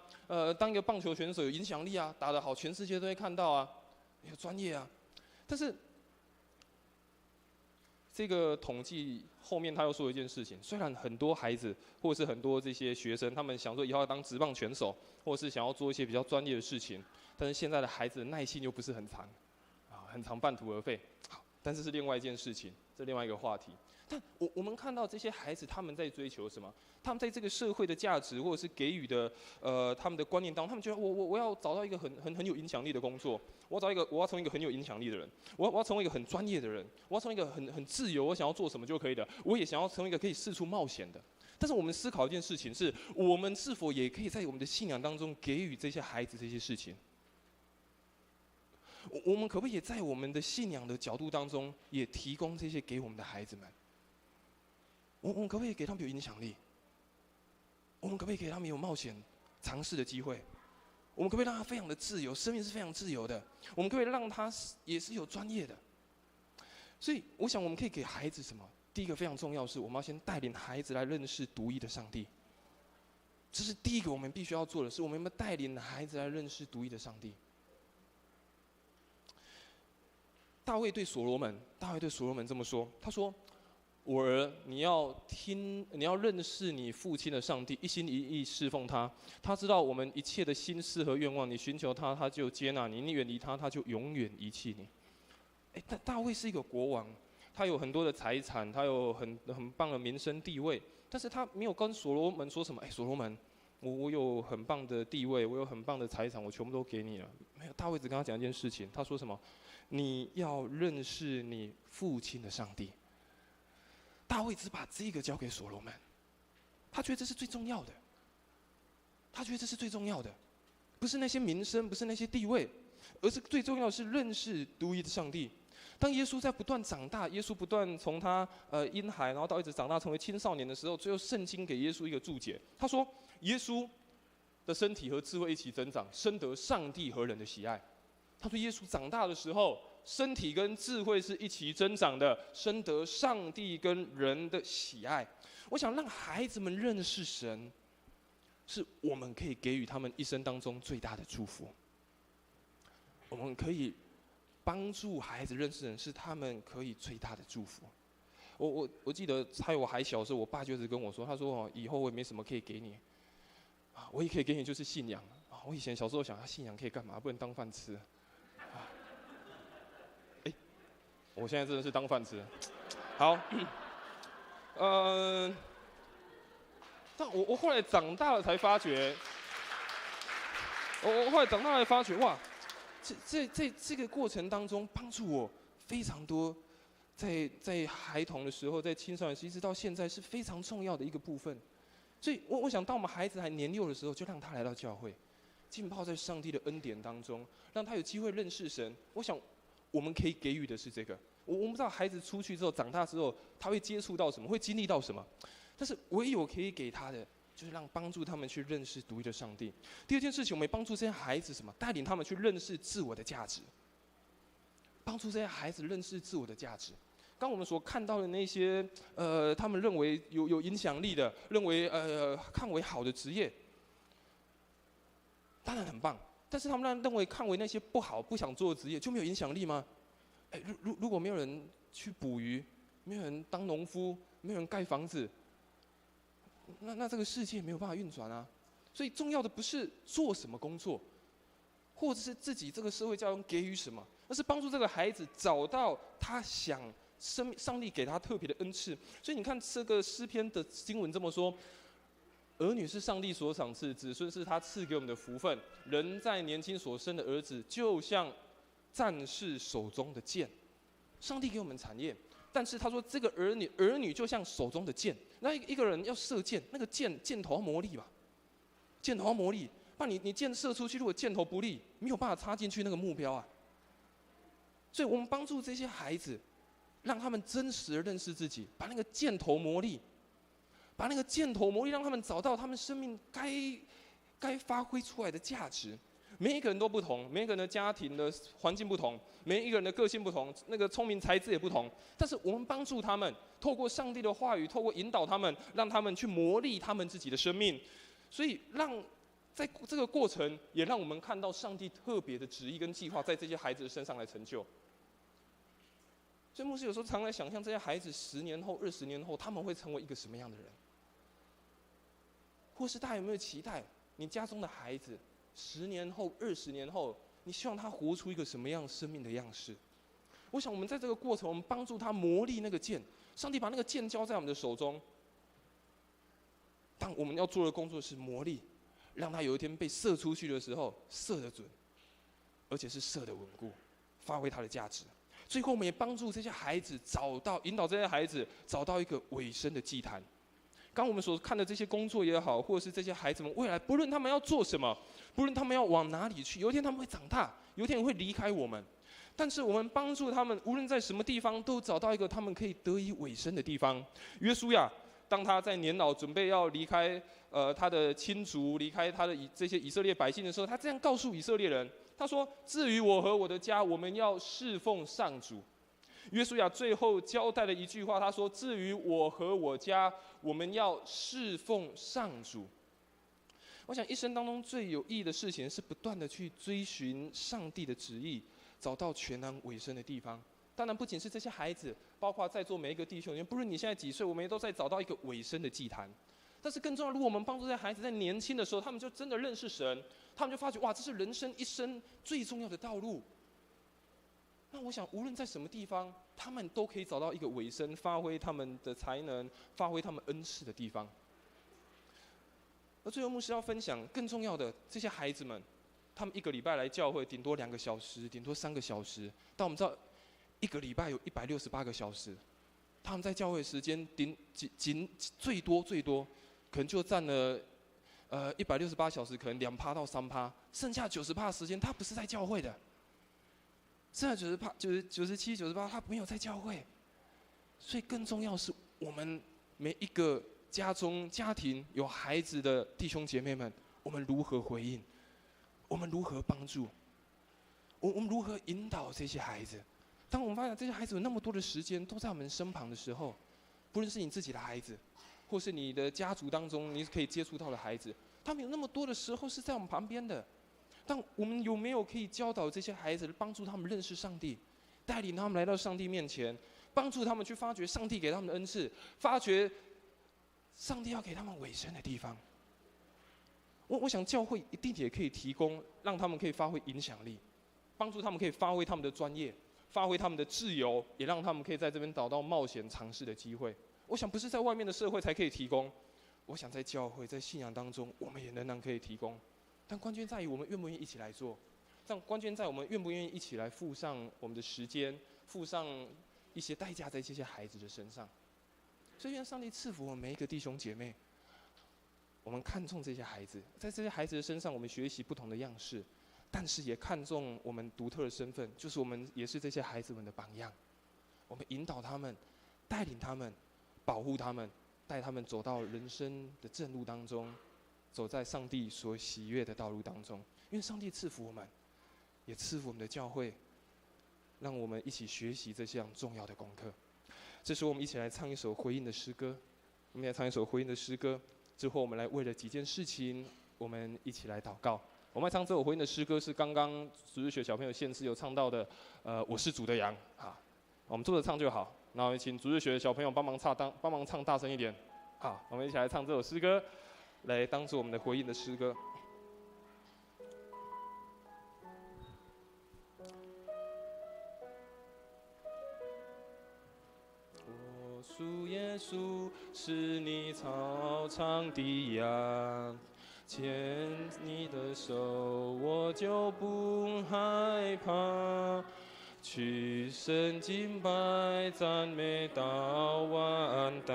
当一个棒球选手有影响力啊，打得好，全世界都会看到啊，有专业啊。但是这个统计后面他又说一件事情，虽然很多孩子或者是很多这些学生，他们想说以后要当职棒选手，或者是想要做一些比较专业的事情，但是现在的孩子的耐性又不是很长。很常半途而废，好，但是是另外一件事情，这另外一个话题。但我们看到这些孩子他们在追求什么？他们在这个社会的价值或者是给予的他们的观念当中，他们觉得我要找到一个很有影响力的工作，我要成为一个很有影响力的人，我要成为一个很专业的人，我要成为一个很自由，我想要做什么就可以的，我也想要成为一个可以四处冒险的。但是我们思考一件事情是，我们是否也可以在我们的信仰当中给予这些孩子这些事情？我们可不可以在我们的信仰的角度当中，也提供这些给我们的孩子们？我们可不可以给他们有影响力？我们可不可以给他们有冒险、尝试的机会？我们可不可以让他非常的自由？生命是非常自由的。我们可不可以让他也是有专业的？所以，我想我们可以给孩子什么？第一个非常重要的是，我们要先带领孩子来认识独一的上帝。这是第一个我们必须要做的事，我们要带领孩子来认识独一的上帝。大卫对所罗门这么说，他说：“我儿，你要认识你父亲的上帝，一心一意侍奉他。他知道我们一切的心思和愿望，你寻求他，他就接纳你；你远离他，他就永远遗弃你。”大卫是一个国王，他有很多的财产，他有很棒的民生地位，但是他没有跟所罗门说什么：“所罗门，我有很棒的地位，我有很棒的财产，我全部都给你了。”没有，大卫只跟他讲一件事情，他说什么？你要认识你父亲的上帝。大卫只把这个交给所罗门，他觉得这是最重要的。不是那些名声，不是那些地位，而是最重要的是认识独一的上帝。当耶稣在不断长大，耶稣不断从他婴孩，然后到一直长大成为青少年的时候，最后圣经给耶稣一个注解，他说：耶稣的身体和智慧一起增长，深得上帝和人的喜爱。他说：耶稣长大的时候，身体跟智慧是一起增长的，深得上帝跟人的喜爱。我想让孩子们认识神，是我们可以给予他们一生当中最大的祝福。我们可以帮助孩子认识神，是他们可以最大的祝福。我记得在我还小的时候，我爸就一直跟我说，他说：以后我也没什么可以给你，我也可以给你就是信仰。我以前小时候想，信仰可以干嘛？不能当饭吃。我现在真的是当饭吃。好，但我后来长大了才发觉，我后来长大了才发觉，哇，这个过程当中帮助我非常多，在孩童的时候，在青少年时，一直到现在是非常重要的一个部分。所以我想，当我们孩子还年幼的时候，就让他来到教会，浸泡在上帝的恩典当中，让他有机会认识神。我想，我们可以给予的是这个。我们不知道孩子出去之后、长大之后，他会接触到什么，会经历到什么，但是唯有可以给他的，就是帮助他们去认识独一的上帝。第二件事情，我们也帮助这些孩子什么？带领他们去认识自我的价值，帮助这些孩子认识自我的价值。刚我们所看到的那些他们认为有影响力的，认为看为好的职业，当然很棒。但是他们认为看为那些不好、不想做的职业，就没有影响力吗？如果没有人去捕鱼，没有人当农夫，没有人盖房子，那这个世界没有办法运转啊。所以重要的不是做什么工作，或者是自己这个社会教育给予什么，而是帮助这个孩子找到他想。上帝给他特别的恩赐，所以你看这个诗篇的经文这么说：儿女是上帝所赏赐，子孙是他赐给我们的福分。人在年轻所生的儿子，就像战士手中的剑。上帝给我们产业，但是他说这个儿女就像手中的剑。那一个人要射箭，那个箭头要磨砺吧，箭头要磨砺。把你箭射出去，如果箭头不利，没有办法插进去那个目标啊。所以我们帮助这些孩子。让他们真实的认识自己，把那个箭头磨砺，让他们找到他们生命该发挥出来的价值。每一个人都不同，每一个人的家庭的环境不同，每一个人的个性不同，那个聪明才智也不同。但是我们帮助他们，透过上帝的话语，透过引导他们，让他们去磨砺他们自己的生命。所以在这个过程，也让我们看到上帝特别的旨意跟计划在这些孩子的身上来成就。所以牧师有时候常来想象这些孩子10年后、20年后，他们会成为一个什么样的人？或是大家有没有期待，你家中的孩子10年后、20年后，你希望他活出一个什么样生命的样式？我想我们在这个过程，我们帮助他磨砺那个箭，上帝把那个箭交在我们的手中，但我们要做的工作是磨砺，让他有一天被射出去的时候射得准，而且是射得稳固，发挥他的价值。最后，我们也帮助这些孩子引导这些孩子找到一个委身的祭坛。刚我们所看的这些工作也好，或者是这些孩子们未来，不论他们要做什么，不论他们要往哪里去，有一天他们会长大，有一天会离开我们。但是我们帮助他们，无论在什么地方，都找到一个他们可以得以委身的地方。约书亚，当他在年老准备要离开他的亲族，离开他的这些以色列百姓的时候，他这样告诉以色列人。他说：“至于我和我的家，我们要侍奉上主。”约书亚最后交代了一句话，他说：“至于我和我家，我们要侍奉上主。”我想一生当中最有意义的事情，是不断的去追寻上帝的旨意，找到全然委身的地方。当然，不仅是这些孩子，包括在座每一个弟兄，不论你现在几岁，我们也都在找到一个委身的祭坛。但是更重要，如果我们帮助这些孩子在年轻的时候，他们就真的认识神，他们就发觉哇，这是人生一生最重要的道路。那我想，无论在什么地方，他们都可以找到一个委身，发挥他们的才能，发挥他们恩赐的地方。而最后，牧师要分享更重要的，这些孩子们，他们1个礼拜来教会，顶多2个小时，顶多3个小时。但我们知道，1个礼拜有168个小时，他们在教会的时间最多。可能就占了168小时，可能2%到3%，剩下90%的时间他不是在教会的，剩下97%、98%他没有在教会。所以更重要是我们每一个家庭有孩子的弟兄姐妹们，我们如何回应？我们如何帮助？我们如何引导这些孩子？当我们发现这些孩子有那么多的时间都在我们身旁的时候，不论是你自己的孩子，或是你的家族当中你可以接触到的孩子，他们有那么多的时候是在我们旁边的。但我们有没有可以教导这些孩子，帮助他们认识上帝，带领他们来到上帝面前，帮助他们去发掘上帝给他们的恩赐，发掘上帝要给他们委身的地方？我想教会一定也可以提供，让他们可以发挥影响力，帮助他们可以发挥他们的专业，发挥他们的自由，也让他们可以在这边找到冒险尝试的机会。我想不是在外面的社会才可以提供，我想在教会、在信仰当中，我们也仍然可以提供。但关键在于我们愿不愿意一起来做，但关键在我们愿不愿意一起来付上我们的时间，付上一些代价在这些孩子的身上。所以愿上帝赐福我们每一个弟兄姐妹，我们看重这些孩子，在这些孩子的身上，我们学习不同的样式，但是也看重我们独特的身份，就是我们也是这些孩子们的榜样。我们引导他们，带领他们，保护他们，带他们走到人生的正路当中，走在上帝所喜悦的道路当中。因为上帝赐福我们，也赐福我们的教会，让我们一起学习这项重要的功课。这时候我们一起来唱一首回应的诗歌，我们来唱一首回应的诗歌。之后我们来为了几件事情，我们一起来祷告。我们来唱这首回应的诗歌，是刚刚主日学小朋友献诗有唱到的，我是主的羊啊。我们坐着唱就好，然后请主日学的小朋友帮忙唱大声一点。好，我们一起来唱这首诗歌，来当作我们的回应的诗歌。我属耶稣，是你草场的羊，牵你的手，我就不害怕。去圣敬拜赞美到万代，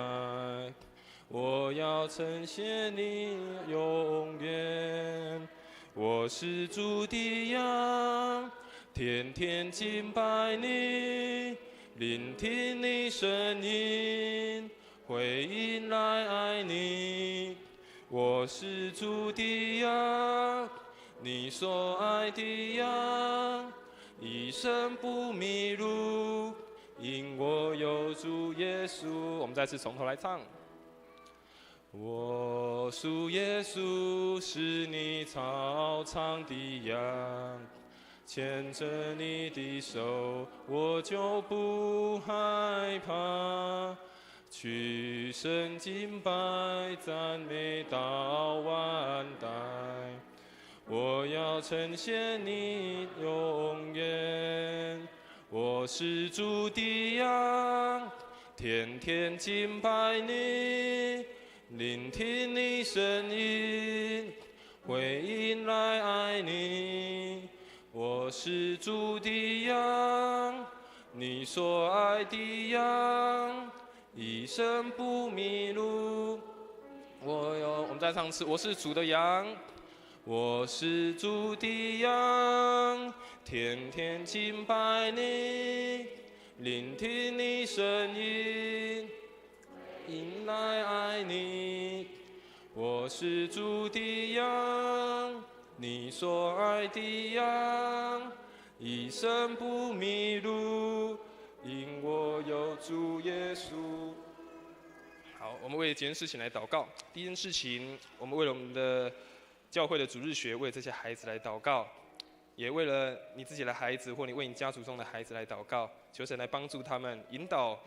我要称谢你永远。我是主的羊，天天敬拜你，聆听你声音，回应来爱你。我是主的羊，你所爱的羊，一生不迷路，因我有主耶稣。我们再次从头来唱。我属耶稣，是你草场的羊，牵着你的手，我就不害怕。去圣敬拜赞美到万代，我要称谢你永远。我是主的羊，天天敬拜你，聆听你声音，回应来爱你。我是主的羊，你所爱的羊，一生不迷路。我们再唱一次，我是主的羊，我是主的羊，天天敬拜你，聆听你声音，迎来爱你。我是主的羊，你所爱的羊，一生不迷路，因我有主耶稣。好，我们为几件事情来祷告。第一件事情，我们为了我们的教会的主日学，为这些孩子来祷告，也为了你自己的孩子或你为你家族中的孩子来祷告，求神来帮助他们，引导、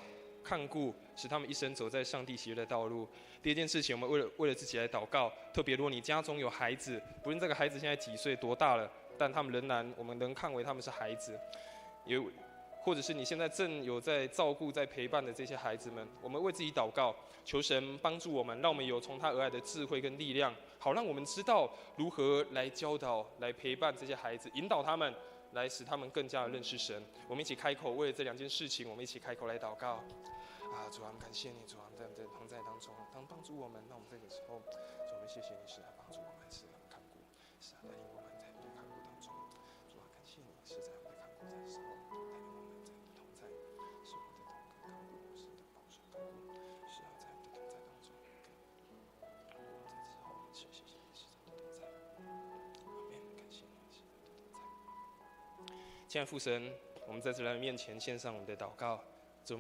看顾，使他们一生走在上帝喜悦的道路。第二件事情，我们为了自己来祷告，特别如果你家中有孩子，不论这个孩子现在几岁、多大了，但他们仍然，我们能看为他们是孩子，也或者是你现在正有在照顾、在陪伴的这些孩子们，我们为自己祷告，求神帮助我们，让我们有从他而来的智慧跟力量，好让我们知道如何来教导、来陪伴这些孩子，引导他们，来使他们更加的认识神。我们一起开口，为了这两件事情，我们一起开口来祷告。主啊，我们感谢你，主啊，在我们的同在当中，帮助我们，让我们这个时候，主，我们谢谢你，是来帮助我们，是来看顾，是来带领我们在你的看顾当中。主啊，感谢你，是在我们的看顾的时候，带领我们在你的同在，是我们的看顾，是你的保守看顾，是要在我们的同在当中。在之后，谢谢你，是在我们的同在。阿们，感谢你，是在我们的同在。亲爱的父神，我们在这来面前献上我们的祷告，主。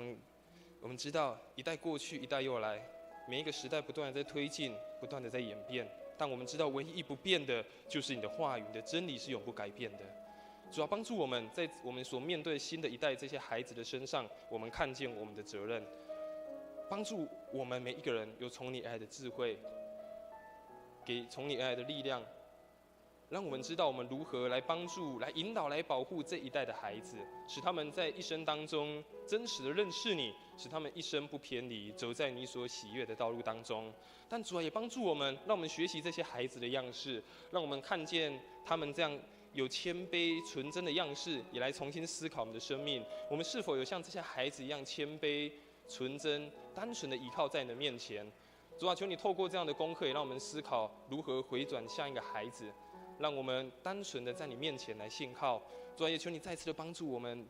我们知道一代过去，一代又来，每一个时代不断的在推进，不断的在演变。但我们知道唯一不变的，就是你的话语，你的真理是永不改变的。主要帮助我们在我们所面对新的一代这些孩子的身上，我们看见我们的责任，帮助我们每一个人有从你而来的智慧，给从你而来的力量，让我们知道我们如何来帮助、来引导、来保护这一代的孩子，使他们在一生当中真实的认识你，使他们一生不偏离，走在你所喜悦的道路当中。但主啊，也帮助我们，让我们学习这些孩子的样式，让我们看见他们这样有谦卑、纯真的样式，也来重新思考我们的生命。我们是否有像这些孩子一样谦卑、纯真、单纯的依靠在你的面前？主啊，求你透过这样的功课，也让我们思考如何回转向一个孩子。让我们单纯的在你面前来信靠，主啊，也求你再次的帮助我们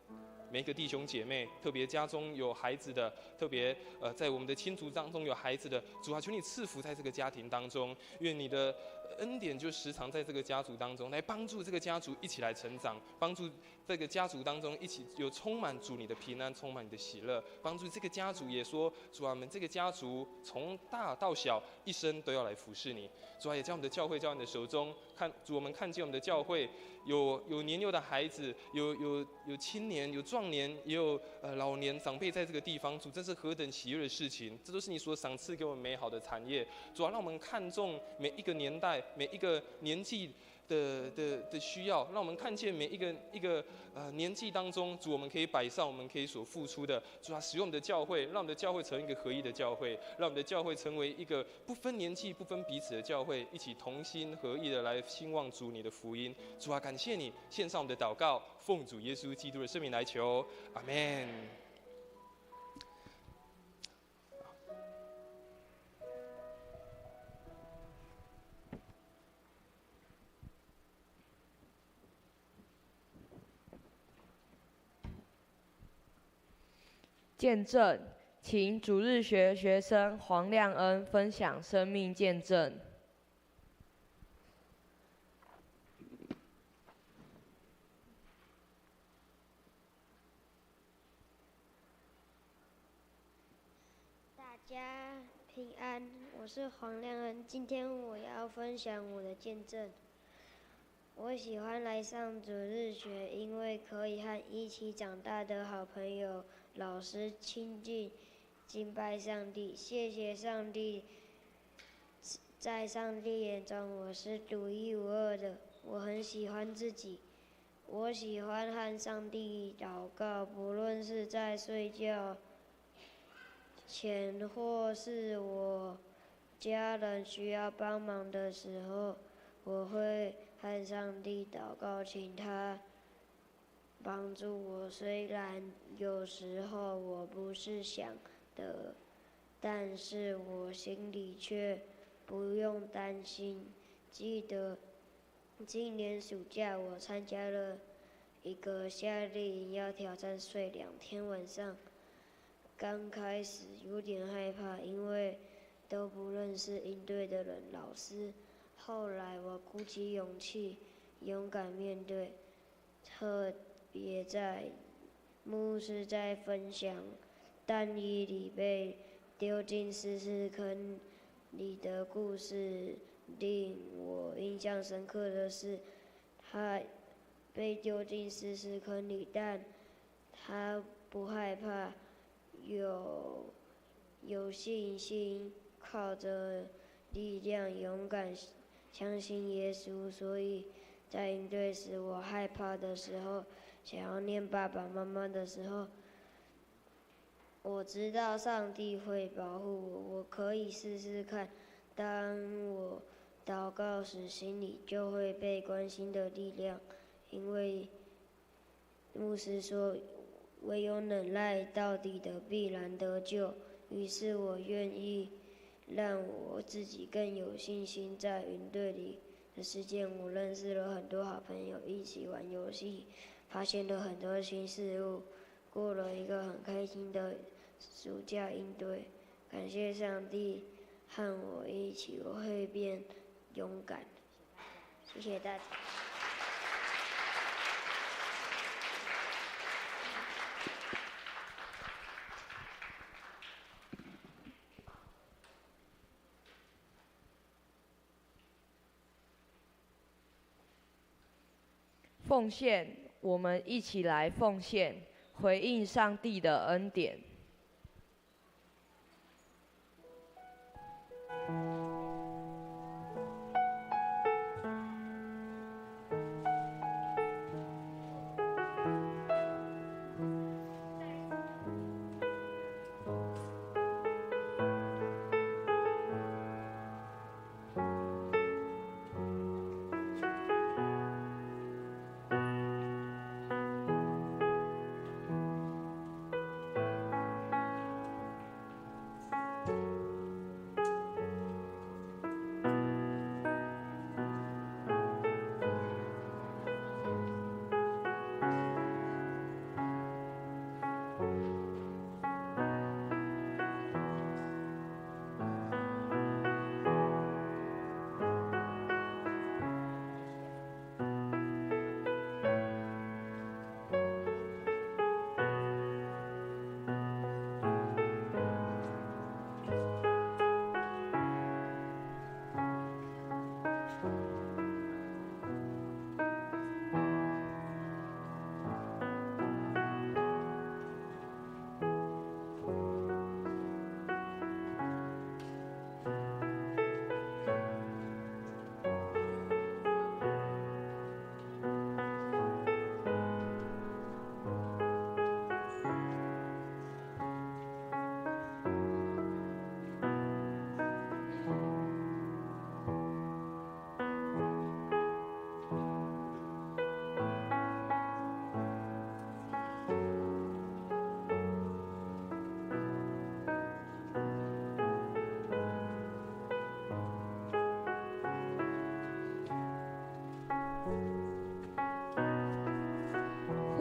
每一个弟兄姐妹，特别家中有孩子的，特别在我们的亲族当中有孩子的，主啊，求你赐福在这个家庭当中，愿你的恩典就时常在这个家族当中来帮助这个家族一起来成长，帮助这个家族当中一起有充满主你的平安，充满你的喜乐，帮助这个家族也说，主啊，我们这个家族从大到小一生都要来服侍你。主啊，也将我们的教会交在你的手中，主，我们看见我们的教会有年幼的孩子，有青年，有壮年，也有老年长辈在这个地方。主，这是何等喜悦的事情！这都是你所赏赐给我们美好的产业。主啊，让我们看重每一个年代、每一个年纪的需要，让我们看见每一个年纪当中，主，我们可以摆上我们可以所付出的。主啊，使用我们的教会，让我们的教会成为一个合一的教会，让我们的教会成为一个不分年纪、不分彼此的教会，一起同心合意的来兴旺主你的福音。主啊，感谢你，献上我们的祷告，奉主耶稣基督的圣名来求，阿们。见证，请主日学学生黄亮恩分享生命见证。大家平安，我是黄亮恩。今天我要分享我的见证。我喜欢来上主日学，因为可以和一起长大的好朋友、老师亲近、敬拜上帝。谢谢上帝，在上帝眼中我是独一无二的。我很喜欢自己，我喜欢和上帝祷告，不论是在睡觉前，或是我家人需要帮忙的时候，我会和上帝祷告，请他帮助我。虽然有时候我不是想的，但是我心里却不用担心。记得今年暑假我参加了一个夏令营，要挑战睡2天晚上。刚开始有点害怕，因为都不认识营队的人、老师。后来我鼓起勇气，勇敢面对。特别在牧师在分享但以理被丢进狮子坑里的故事，令我印象深刻的是，他被丢进狮子坑里，但他不害怕，有信心，靠着力量勇敢相信耶稣。所以在营队时，我害怕的时候，想要念爸爸妈妈的时候，我知道上帝会保护我，我可以试试看。当我祷告时，心里就会被关心的力量，因为牧师说，唯有忍耐到底的必然得救。于是我愿意让我自己更有信心。在营队里的时间，我认识了很多好朋友，一起玩游戏，发现了很多新事物，过了一个很开心的暑假营队。感谢上帝和我一起，我会变勇敢。谢谢大家。奉献，我们一起来奉献，回应上帝的恩典。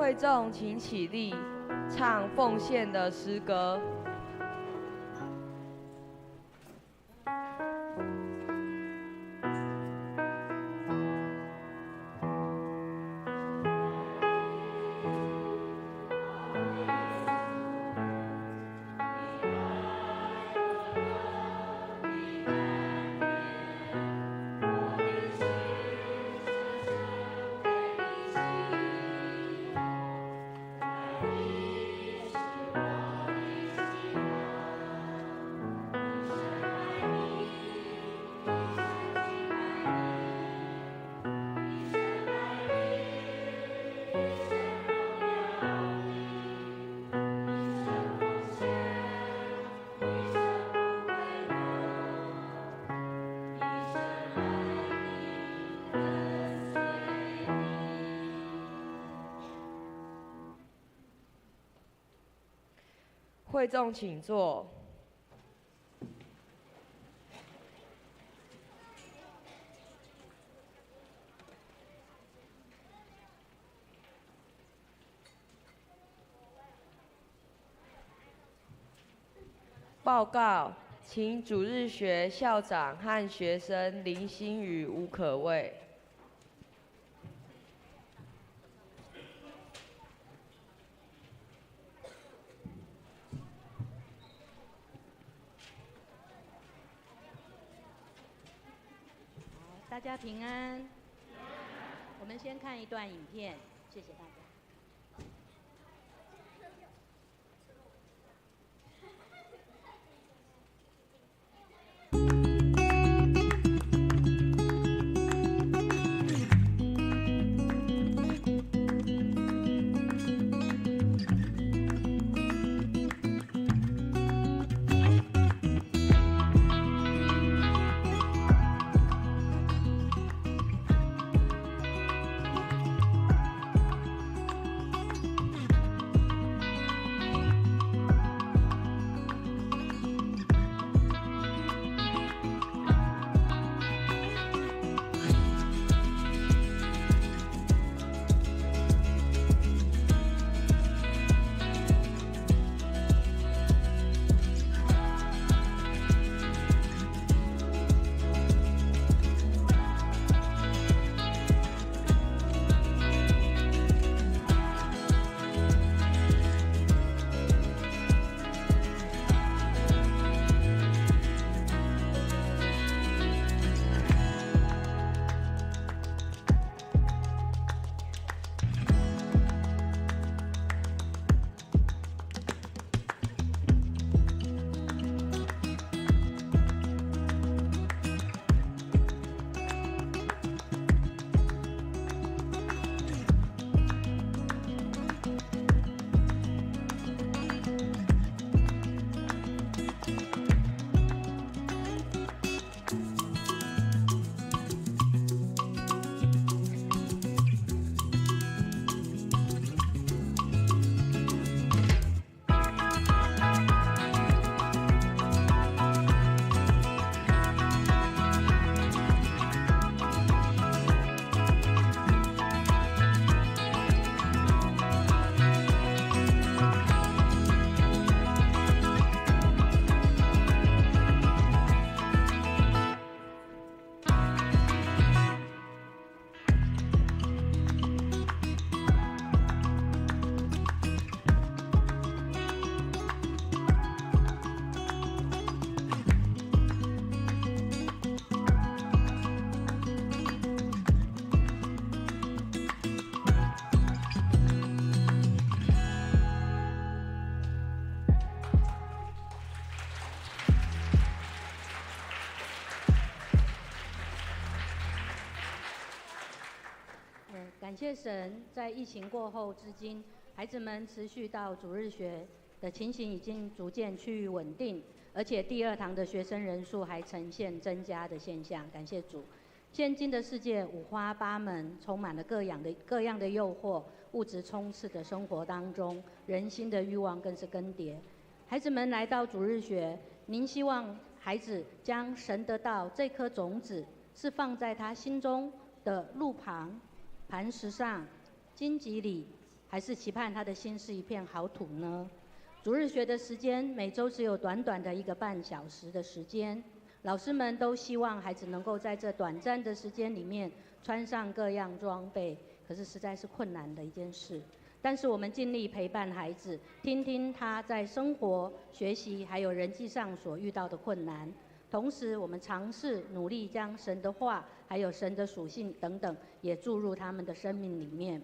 会众请起立，唱奉献的诗歌。会众请坐。报告，请主日学校长和学生林心宇、吴可畏。大家平安。我们先看一段影片，谢谢大家。感谢神，在疫情过后至今，孩子们持续到主日学的情形已经逐渐趋于稳定，而且第二堂的学生人数还呈现增加的现象。感谢主。现今的世界五花八门，充满了各样的诱惑，物质充斥的生活当中，人心的欲望更是更迭。孩子们来到主日学，您希望孩子将神的道这颗种子是放在他心中的路旁、磐石上、荆棘里，还是期盼他的心是一片好土呢？主日学的时间每周只有短短的1个半小时的时间，老师们都希望孩子能够在这短暂的时间里面穿上各样装备，可是实在是困难的一件事。但是我们尽力陪伴孩子，听听他在生活、学习还有人际上所遇到的困难。同时，我们尝试努力将神的话，还有神的属性等等，也注入他们的生命里面。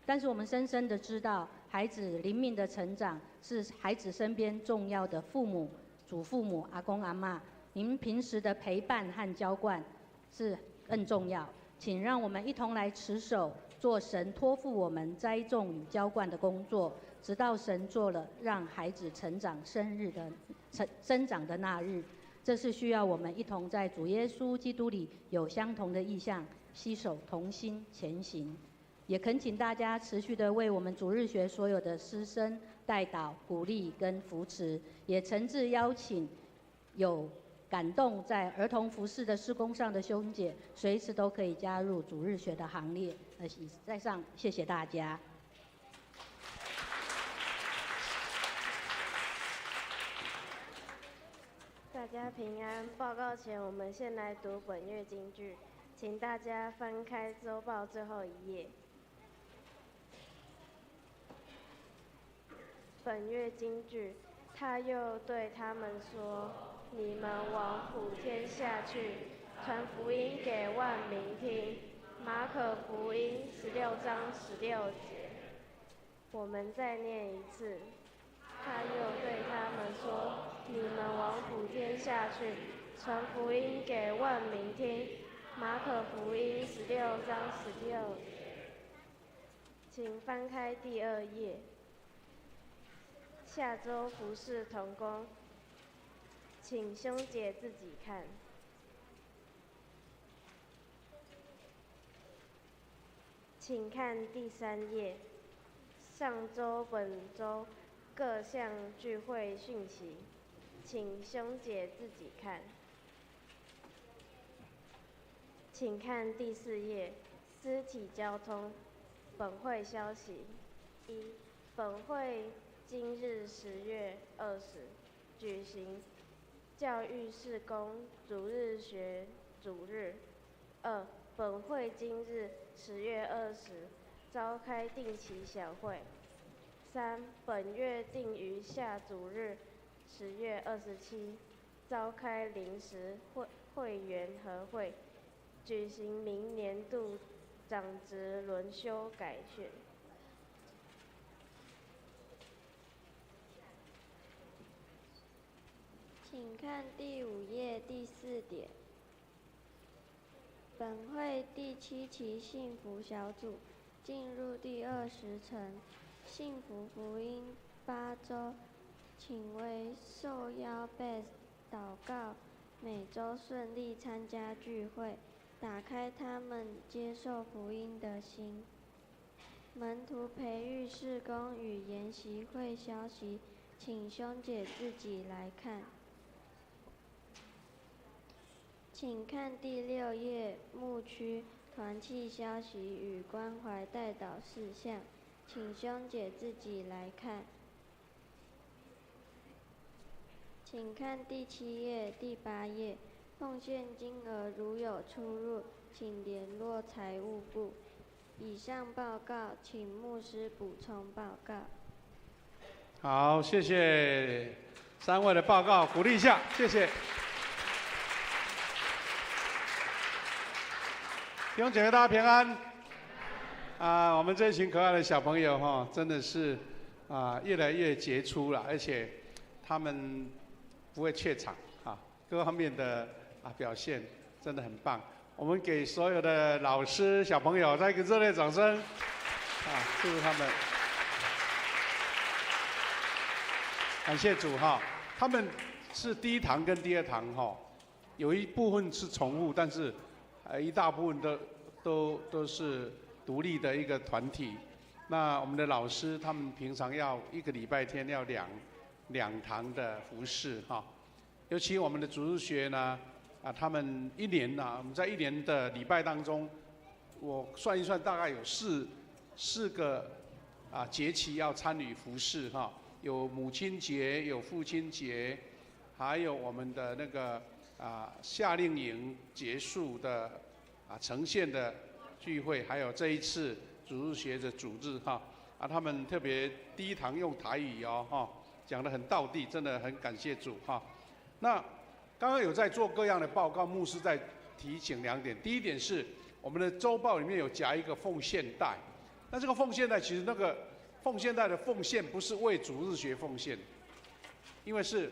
但是我们深深的知道，孩子灵命的成长是孩子身边重要的父母、祖父母、阿公阿嬷，您平时的陪伴和浇灌是更重要。请让我们一同来持守，做神托付我们栽种与浇灌的工作，直到神做了让孩子成长生长的那日。这是需要我们一同在主耶稣基督里有相同的意向，携手同心前行。也恳请大家持续的为我们主日学所有的师生代祷、鼓励跟扶持，也诚挚邀请有感动在儿童服事的事工上的兄姐，随时都可以加入主日学的行列。在上，谢谢大家。大家平安。报告前，我们先来读本月金句，请大家翻开周报最后一页。本月金句，他又对他们说：“你们往普天下去，传福音给万民听。”马可福音16章16节。我们再念一次。他又对他们说：“你们往普天下去，传福音给万民听。”马可福音16章16节。请翻开第2页。下周服事同工，请兄姐自己看。请看第3页。上周、本周各项聚会讯息，请兄姐自己看。请看第4页。肢体交通本会消息。1. 本会今日10月20举行教育事工主日学主日。2. 本会今日10月20召开定期小会。3. 本月定于下主日10月27召开临时会员合会，举行明年度长职轮休改选。请看第5页第4点。本会第7期幸福小组进入第20层，幸福福音8周，请为受邀 Beth 祷告，每周顺利参加聚会，打开他们接受福音的心。门徒培育事工与研习会消息，请兄姐自己来看。请看第6页牧区团契消息与关怀代祷事项，请兄姐自己来看。请看第7页、第8页，奉献金额如有出入，请联络财务部。以上报告，请牧师补充报告。好，谢谢3位的报告，鼓励一下，谢谢。弟兄姐妹，大家平安。我们这群可爱的小朋友哈，真的是越来越杰出了，而且他们不会怯场各方面的表现真的很棒。我们给所有的老师、小朋友再一个热烈掌声祝福他们。感谢主他们是第1堂跟第2堂有一部分是重复，但是一大部分都是独立的一个团体。那我们的老师他们平常要1个礼拜天要两堂的服事尤其我们的主日学呢他们1年我们在1年的礼拜当中，我算一算大概有4个节期要参与服侍哈，有母亲节，有父亲节，还有我们的那个夏令营结束的呈现的聚会，还有这一次主日学的主日哈他们特别第一堂用台语讲得很道地，真的很感谢主哈。那刚刚有在做各样的报告，牧师在提醒2点。第一点是我们的周报里面有夹一个奉献袋，那这个奉献袋其实那个奉献袋的奉献不是为主日学奉献，因为是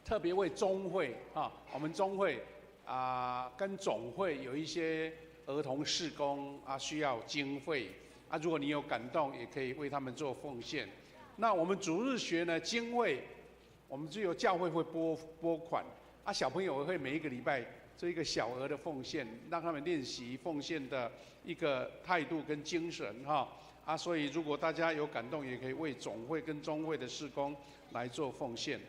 特别为中会我们中会跟总会有一些儿童事工需要经费如果你有感动，也可以为他们做奉献。那我们主日学呢，经费我们只有教会会拨款小朋友会每一个礼拜做一个小额的奉献，让他们练习奉献的一个态度跟精神所以如果大家有感动，也可以为总会跟中会的事工来做奉献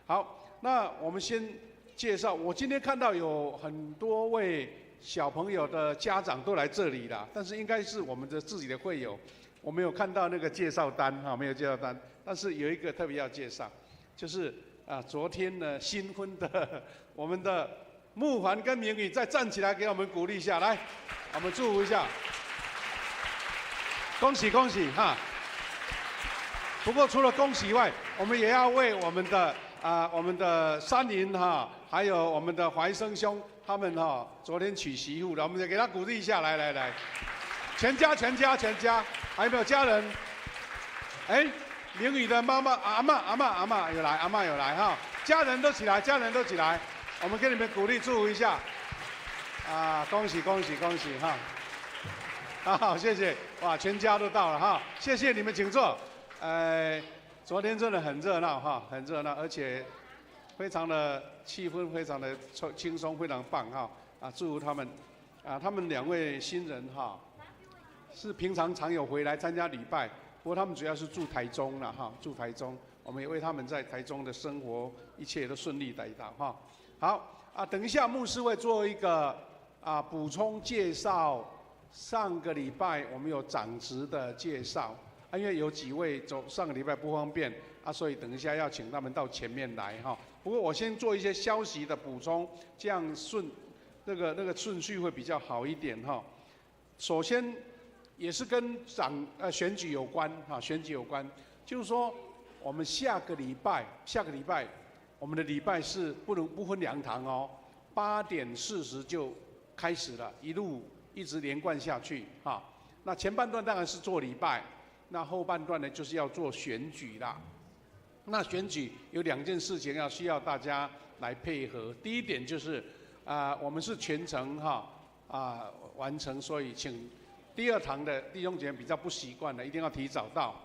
好，那我们先介绍，我今天看到有很多位小朋友的家长都来这里了，但是应该是我们的自己的会友，我没有看到那个介绍单没有介绍单，但是有一个特别要介绍，就是昨天呢新婚的我们的慕凡跟明宇，再站起来给我们鼓励一下，来，我们祝福一下，恭喜恭喜不过除了恭喜以外，我们也要为我们的山林还有我们的怀生兄他们昨天娶媳妇了，我们也给他鼓励一下，来，全家，还有没有家人？明宇的妈妈阿嬷有来家人都起来，我们给你们鼓励祝福一下，恭喜好，谢谢，哇，全家都到了谢谢你们，请坐。昨天真的很热闹很热闹，而且非常的气氛非常的轻松，非常棒祝福他们他们2位新人是平常常有回来参加礼拜，不过他们主要是住台中了住台中，我们也为他们在台中的生活一切都顺利来到好等一下牧师会做一个补充介绍，上个礼拜我们有长职的介绍因为有几位上个礼拜不方便所以等一下要请他们到前面来不过我先做一些消息的补充，这样那个顺序会比较好一点首先也是跟选举有关选举有关，就是说我们下个礼拜我们的礼拜是不分2堂8点40就开始了，一直连贯下去那前半段当然是做礼拜，那后半段呢就是要做选举啦。那选举有2件事情需要大家来配合。第一点就是我们是全程完成，所以请第2堂的弟兄姐妹比较不习惯的，一定要提早到。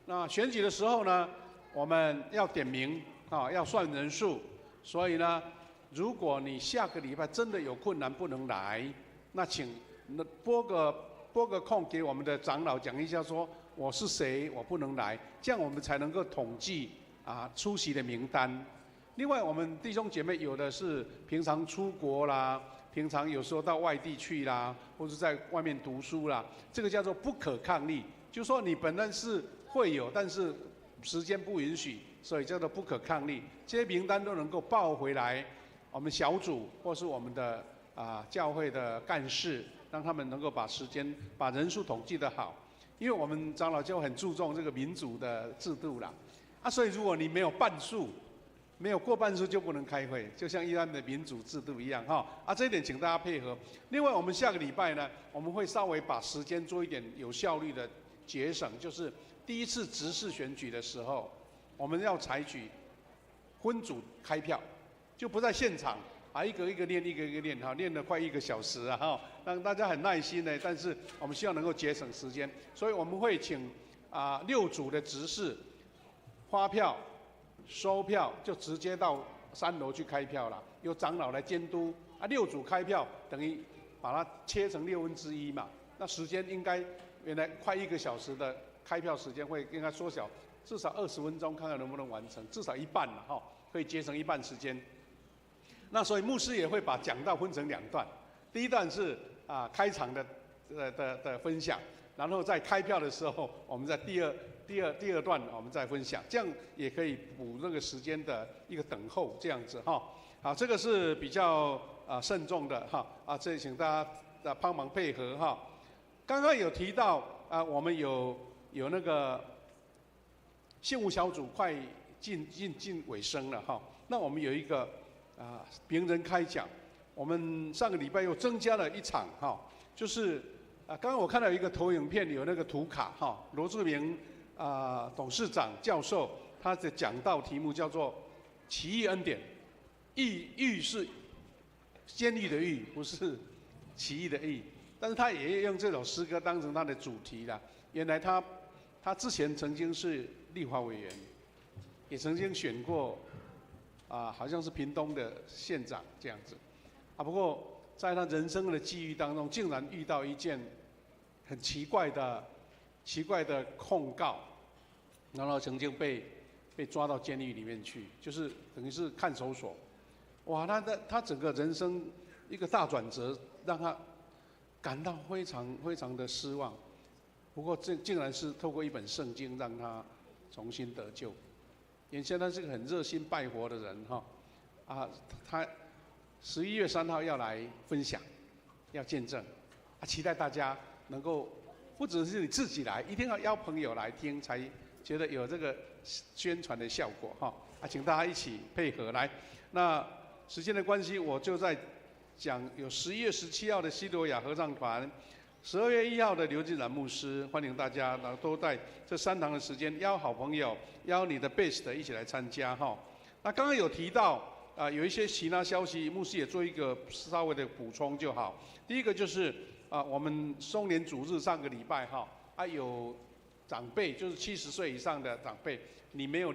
那选举的时候呢，我们要点名要算人数，所以呢，如果你下个礼拜真的有困难不能来，那请拨个空给我们的长老讲一下，说我是谁，我不能来，这样我们才能够统计出席的名单。另外，我们弟兄姐妹有的是平常出国啦，平常有时候到外地去啦，或者在外面读书啦，这个叫做不可抗力，就是说你本来是会有，但是时间不允许，所以叫做不可抗力。这些名单都能够报回来，我们小组或是我们的教会的干事，让他们能够把人数统计得好。因为我们长老教很注重这个民主的制度啦，所以如果你没有过半数就不能开会，就像一般的民主制度一样这一点请大家配合。另外，我们下个礼拜呢，我们会稍微把时间做一点有效率的节省，就是第一次执事选举的时候，我们要采取分组开票，就不在现场一个一个练，练了快1个小时让大家很耐心的，但是我们希望能够节省时间，所以我们会请6组的执事发票、收票，就直接到3楼去开票了，由长老来监督6组开票，等于把它切成1/6嘛，那时间应该原来快1个小时的开票时间会应该缩小，至少20分钟，看看能不能完成，至少一半了可以节省一半时间。那所以牧师也会把讲道分成2段，第一段是开场的分享，然后在开票的时候，我们在第二段我们再分享，这样也可以补那个时间的一个等候，这样子哈。好，这个是比较慎重的哈这请大家帮忙配合哈。刚刚有提到我们有那个信务小组快进尾声了哈。那我们有一个名人开讲，我们上个礼拜又增加了一场哈，就是刚刚我看到一个投影片，有那个图卡哈，罗志明董事长教授他的讲道题目叫做“奇异恩典”，义是监狱的狱，不是奇异的异。但是他也用这首诗歌当成他的主题啦。原来他之前曾经是立法委员，也曾经选过好像是屏东的县长这样子不过在他人生的际遇当中，竟然遇到一件很奇怪的控告，然后曾经被抓到监狱里面去，就是等于是看守所。哇，他整个人生一个大转折，让他感到非常的失望。不过竟然是透过一本圣经让他重新得救。原先他是个很热心拜佛的人他11月3号要来分享，要见证，期待大家能够不只是你自己来，一定要邀朋友来听，才觉得有这个宣传的效果请大家一起配合来。那时间的关系，我就在讲有11月17号的西罗亚合唱团，12月1号的刘进展牧师，欢迎大家都在这3堂的时间邀好朋友，邀你的贝斯的一起来参加那刚刚有提到有一些其他消息，牧师也做一个稍微的补充就好。第一个就是我们松年主日上个礼拜有长辈，就是70岁以上的长辈，你没有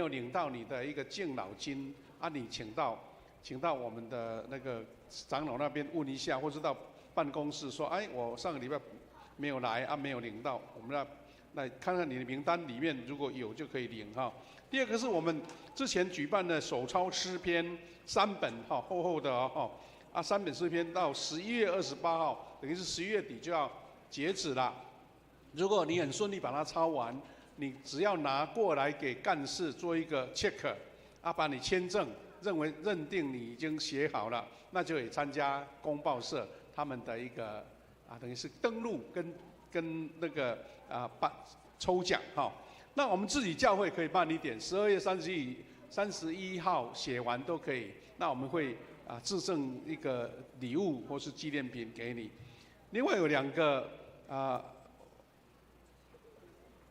领到你的一个敬老金你请到我们的那个长老那边问一下，或是到办公室说，我上个礼拜没有来没有领到，我们来看看你的名单里面如果有就可以领第二个是我们之前举办的手抄诗篇3本厚厚的3本诗篇到11月28号，等于是11月底就要截止了。如果你很顺利把它抄完，你只要拿过来给干事做一个 check，把你签证认定你已经写好了，那就可以参加公报社他们的一个等于是登录跟那个办抽奖那我们自己教会可以办一点，12月31号写完都可以。那我们会制赠一个礼物或是纪念品给你。另外有2个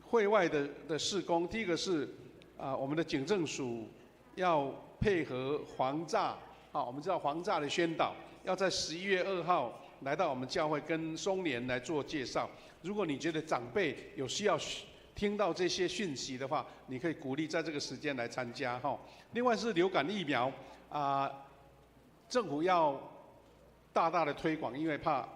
会外的事工，第一个是我们的警政署要配合黄诈我们知道黄诈的宣导，要在11月2号来到我们教会跟松年来做介绍。如果你觉得长辈有需要听到这些讯息的话，你可以鼓励在这个时间来参加另外是流感疫苗政府要大的推广，因为怕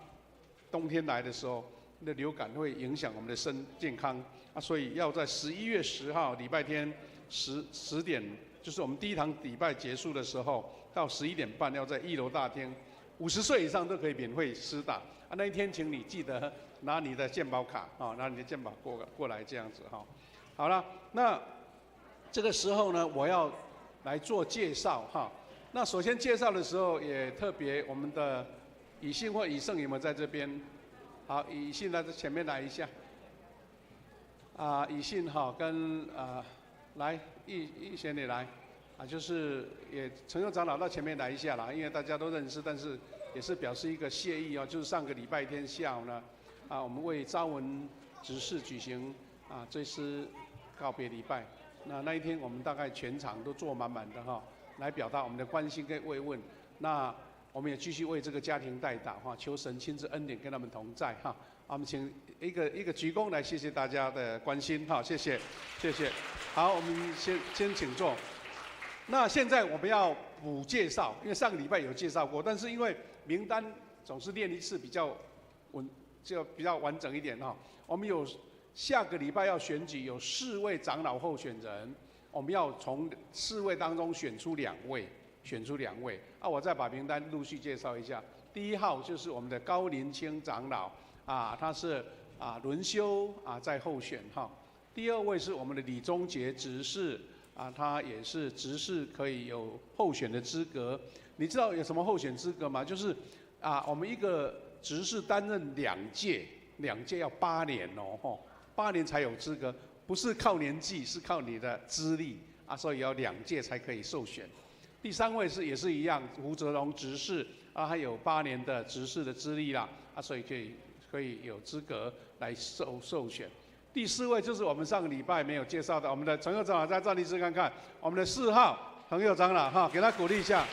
冬天来的时候，那流感会影响我们的身健康所以要在11月10号礼拜天10点，就是我们第一堂礼拜结束的时候，到11点半要在1楼大厅，50岁以上都可以免费施打那一天请你记得拿你的健保卡拿你的健保过来这样子好了，那这个时候呢，我要来做介绍那首先介绍的时候也特别，我们的以信或以圣有没有在这边？好，以信来前面来一下。以信跟来一贤你来就是也陈佑长老到前面来一下啦，因为大家都认识，但是也是表示一个谢意就是上个礼拜天下午呢我们为昭文执事举行追思告别礼拜。那一天我们大概全场都坐满满的来表达我们的关心跟慰问。那我们也继续为这个家庭代祷求神亲自恩典跟他们同在我们请一个鞠躬来谢谢大家的关心谢谢。好，我们先请坐。那现在我们要补介绍，因为上个礼拜有介绍过，但是因为名单总是念一次比较完整一点我们有下个礼拜要选举，有4位长老候选人，我们要从4位当中选出2位。我再把名单陆续介绍一下。第1号就是我们的高林清长老他是轮修在候选哈。第2位是我们的李宗杰执事他也是执事可以有候选的资格。你知道有什么候选资格吗？就是我们一个执事担任2届要8年哦，8年才有资格，不是靠年纪，是靠你的资历所以要2届才可以受选。第3位也是一样，胡泽龙执事还有8年的执事的资历啦所以可以有资格来受选。第4位就是我们上个礼拜没有介绍的，我们的陈佑长老再站立式看看，我们的4号陈佑长老哈，给他鼓励一下。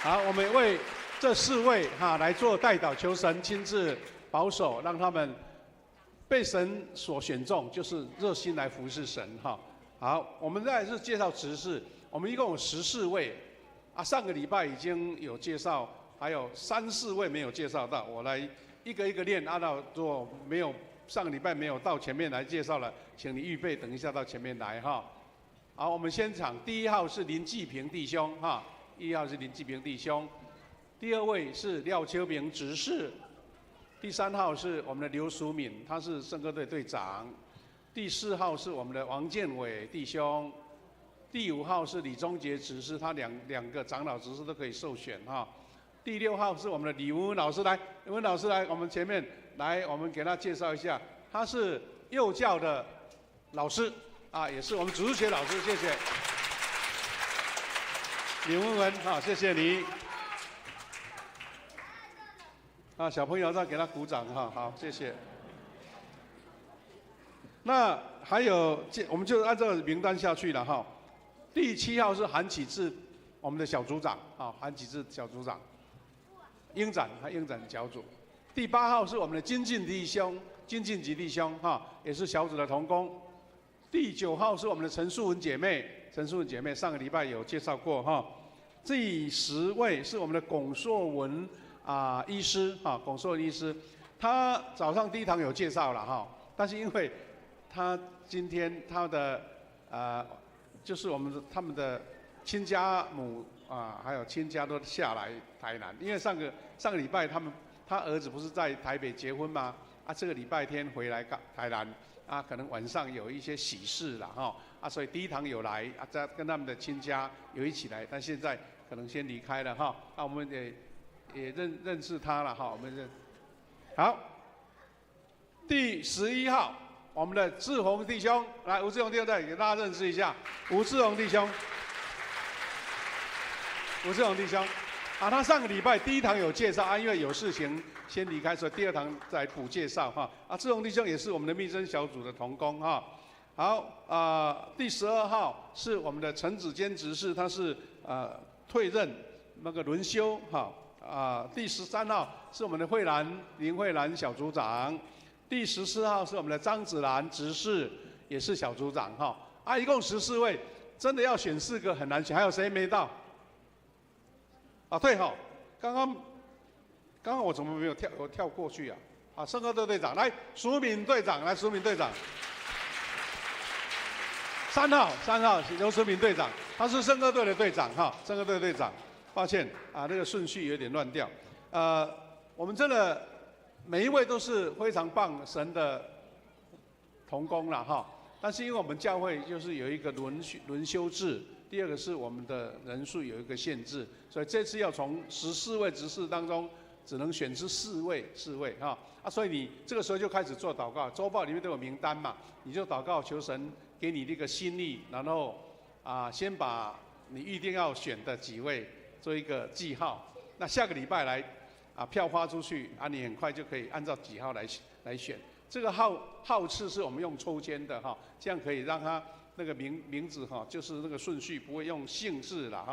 好，我们为这4位来做代祷，求神亲自保守，让他们被神所选中，就是热心来服侍神哈。好，我们再来是介绍执事，我们一共有14位上个礼拜已经有介绍，还有3、4位没有介绍到，我来一个一个念，到如果没有上个礼拜没有到前面来介绍了，请你预备，等一下到前面来哈。好，我们先讲第1号是林继平弟兄哈，1号是林继平弟兄，第2位是廖秋明执事，第3号是我们的刘淑敏，他是圣歌队队长，第4号是我们的王建伟弟兄，第5号是李宗杰执事，他两个长老执事都可以受选哈。第6号是我们的李文文老师，来，文文老师来，我们前面来，我们给他介绍一下，他是幼教的老师也是我们主日学老师，谢谢。李文文谢谢你。小朋友再给他鼓掌哈，好，谢谢。那还有，我们就按照名单下去了哈。第7号是韩启智，我们的小组长韩启智小组长。鹰展小组。第8号是我们的金进弟兄，金进吉弟兄也是小组的同工。第9号是我们的陈素文姐妹，陈素文姐妹上个礼拜有介绍过哈。第10位是我们的龚硕文医师龚硕文医师，他早上第1堂有介绍了哈，但是因为他今天他的就是他们的亲家母还有亲家都下来台南，因为上个礼拜他儿子不是在台北结婚吗？这个礼拜天回来台南可能晚上有一些喜事啦哈所以第1堂有来再跟他们的亲家有一起来，但现在可能先离开了哈我们也认识他了哈，我们好。第11号我们的志宏弟兄，来，吴志宏弟兄再给大家认识一下，吴志宏弟兄。吴志宏弟兄他上个礼拜第1堂有介绍因为有事情先离开，所以第2堂再补介绍哈志宏弟兄也是我们的密侦小组的同工哈。好第12号是我们的陈子坚执事，他是退任那个轮休哈第13号是我们的林慧兰小组长，第14号是我们的张子兰执事，也是小组长哈一共14位，真的要选4个很难选，还有谁没到？对哈，刚刚我怎么没有跳过去圣歌队队长来，淑敏队长来，淑敏队长。3号刘淑敏队长，他是圣歌队的队长圣歌队队长。抱歉那个顺序有点乱掉。我们真的每一位都是非常棒神的同工啦哈，但是因为我们教会就是有一个轮休制。第2个是我们的人数有一个限制，所以这次要从14位执事当中只能选出4位所以你这个时候就开始做祷告，周报里面都有名单嘛，你就祷告求神给你这个心意，然后先把你预定要选的几位做一个记号，那下个礼拜来票发出去你很快就可以按照几号来选。这个号次是我们用抽签的这样可以让他那个名字就是那个顺序不会用姓氏啦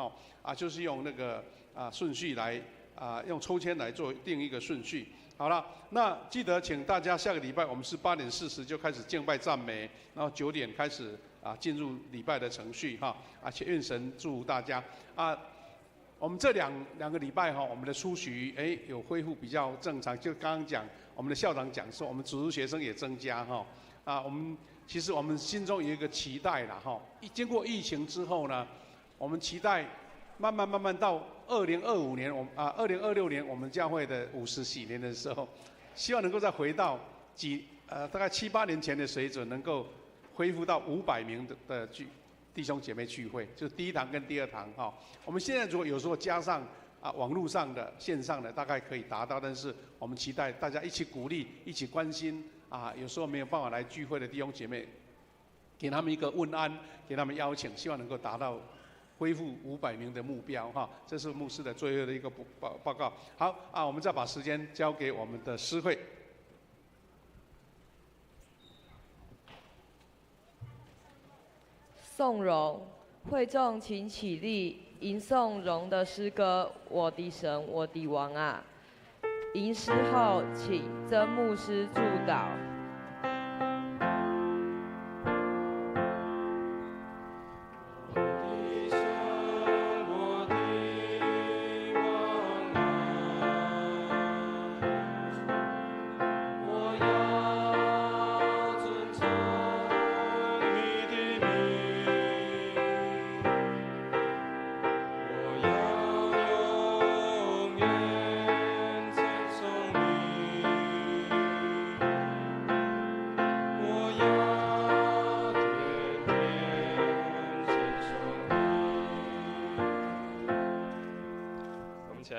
就是用那个顺序来用抽签来做定一个顺序。好了，那记得请大家下个礼拜我们是8点40就开始敬拜赞美，然后9点开始进入礼拜的程序且愿神祝福大家我们这两个礼拜我们的出席有恢复比较正常，就刚刚讲我们的校长讲说我们主日学生也增加其实我们心中有一个期待啦经过疫情之后呢，我们期待慢慢到2025年，2026年我们教会的50禧年的时候，希望能够再回到大概7、8年前的水准，能够恢复到500名的弟兄姐妹聚会，就是第一堂跟第二堂哈。我们现在如果有时候加上网络上的、线上的，大概可以达到，但是我们期待大家一起鼓励、一起关心有时候没有办法来聚会的弟兄姐妹，给他们一个问安，给他们邀请，希望能够达到恢复500名的目标哈。这是牧师的最后的一个报告。好我们再把时间交给我们的诗会。颂荣，会众请起立，吟颂荣的诗歌《我的神，我的王啊》。吟诗后，请曾牧师祝祷。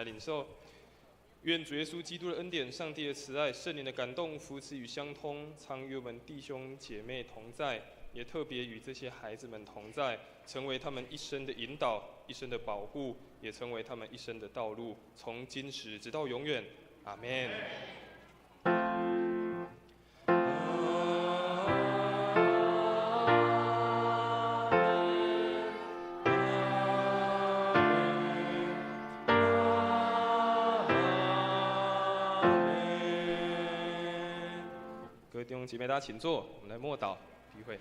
领受，愿主耶稣基督的恩典、上帝的慈爱、圣灵的感动、扶持与相通，常与我们弟兄姐妹同在，也特别与这些孩子们同在，成为他们一生的引导、一生的保护，也成为他们一生的道路，从今时直到永远。阿们。弟兄姐妹，大家请坐，我们来默祷闭会。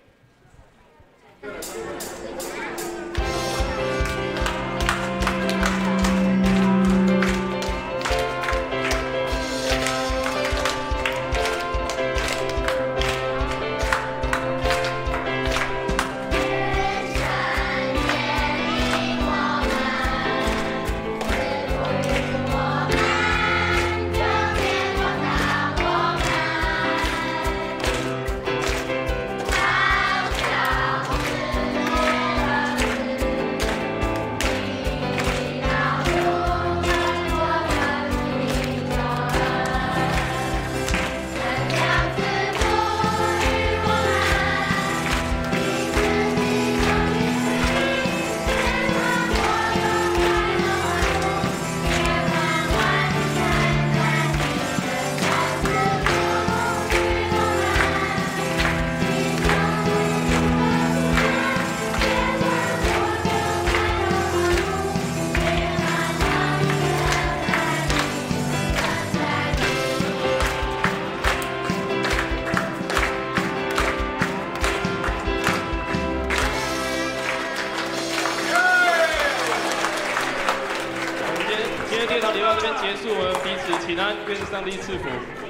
结束，我们彼此请安，愿上帝赐福。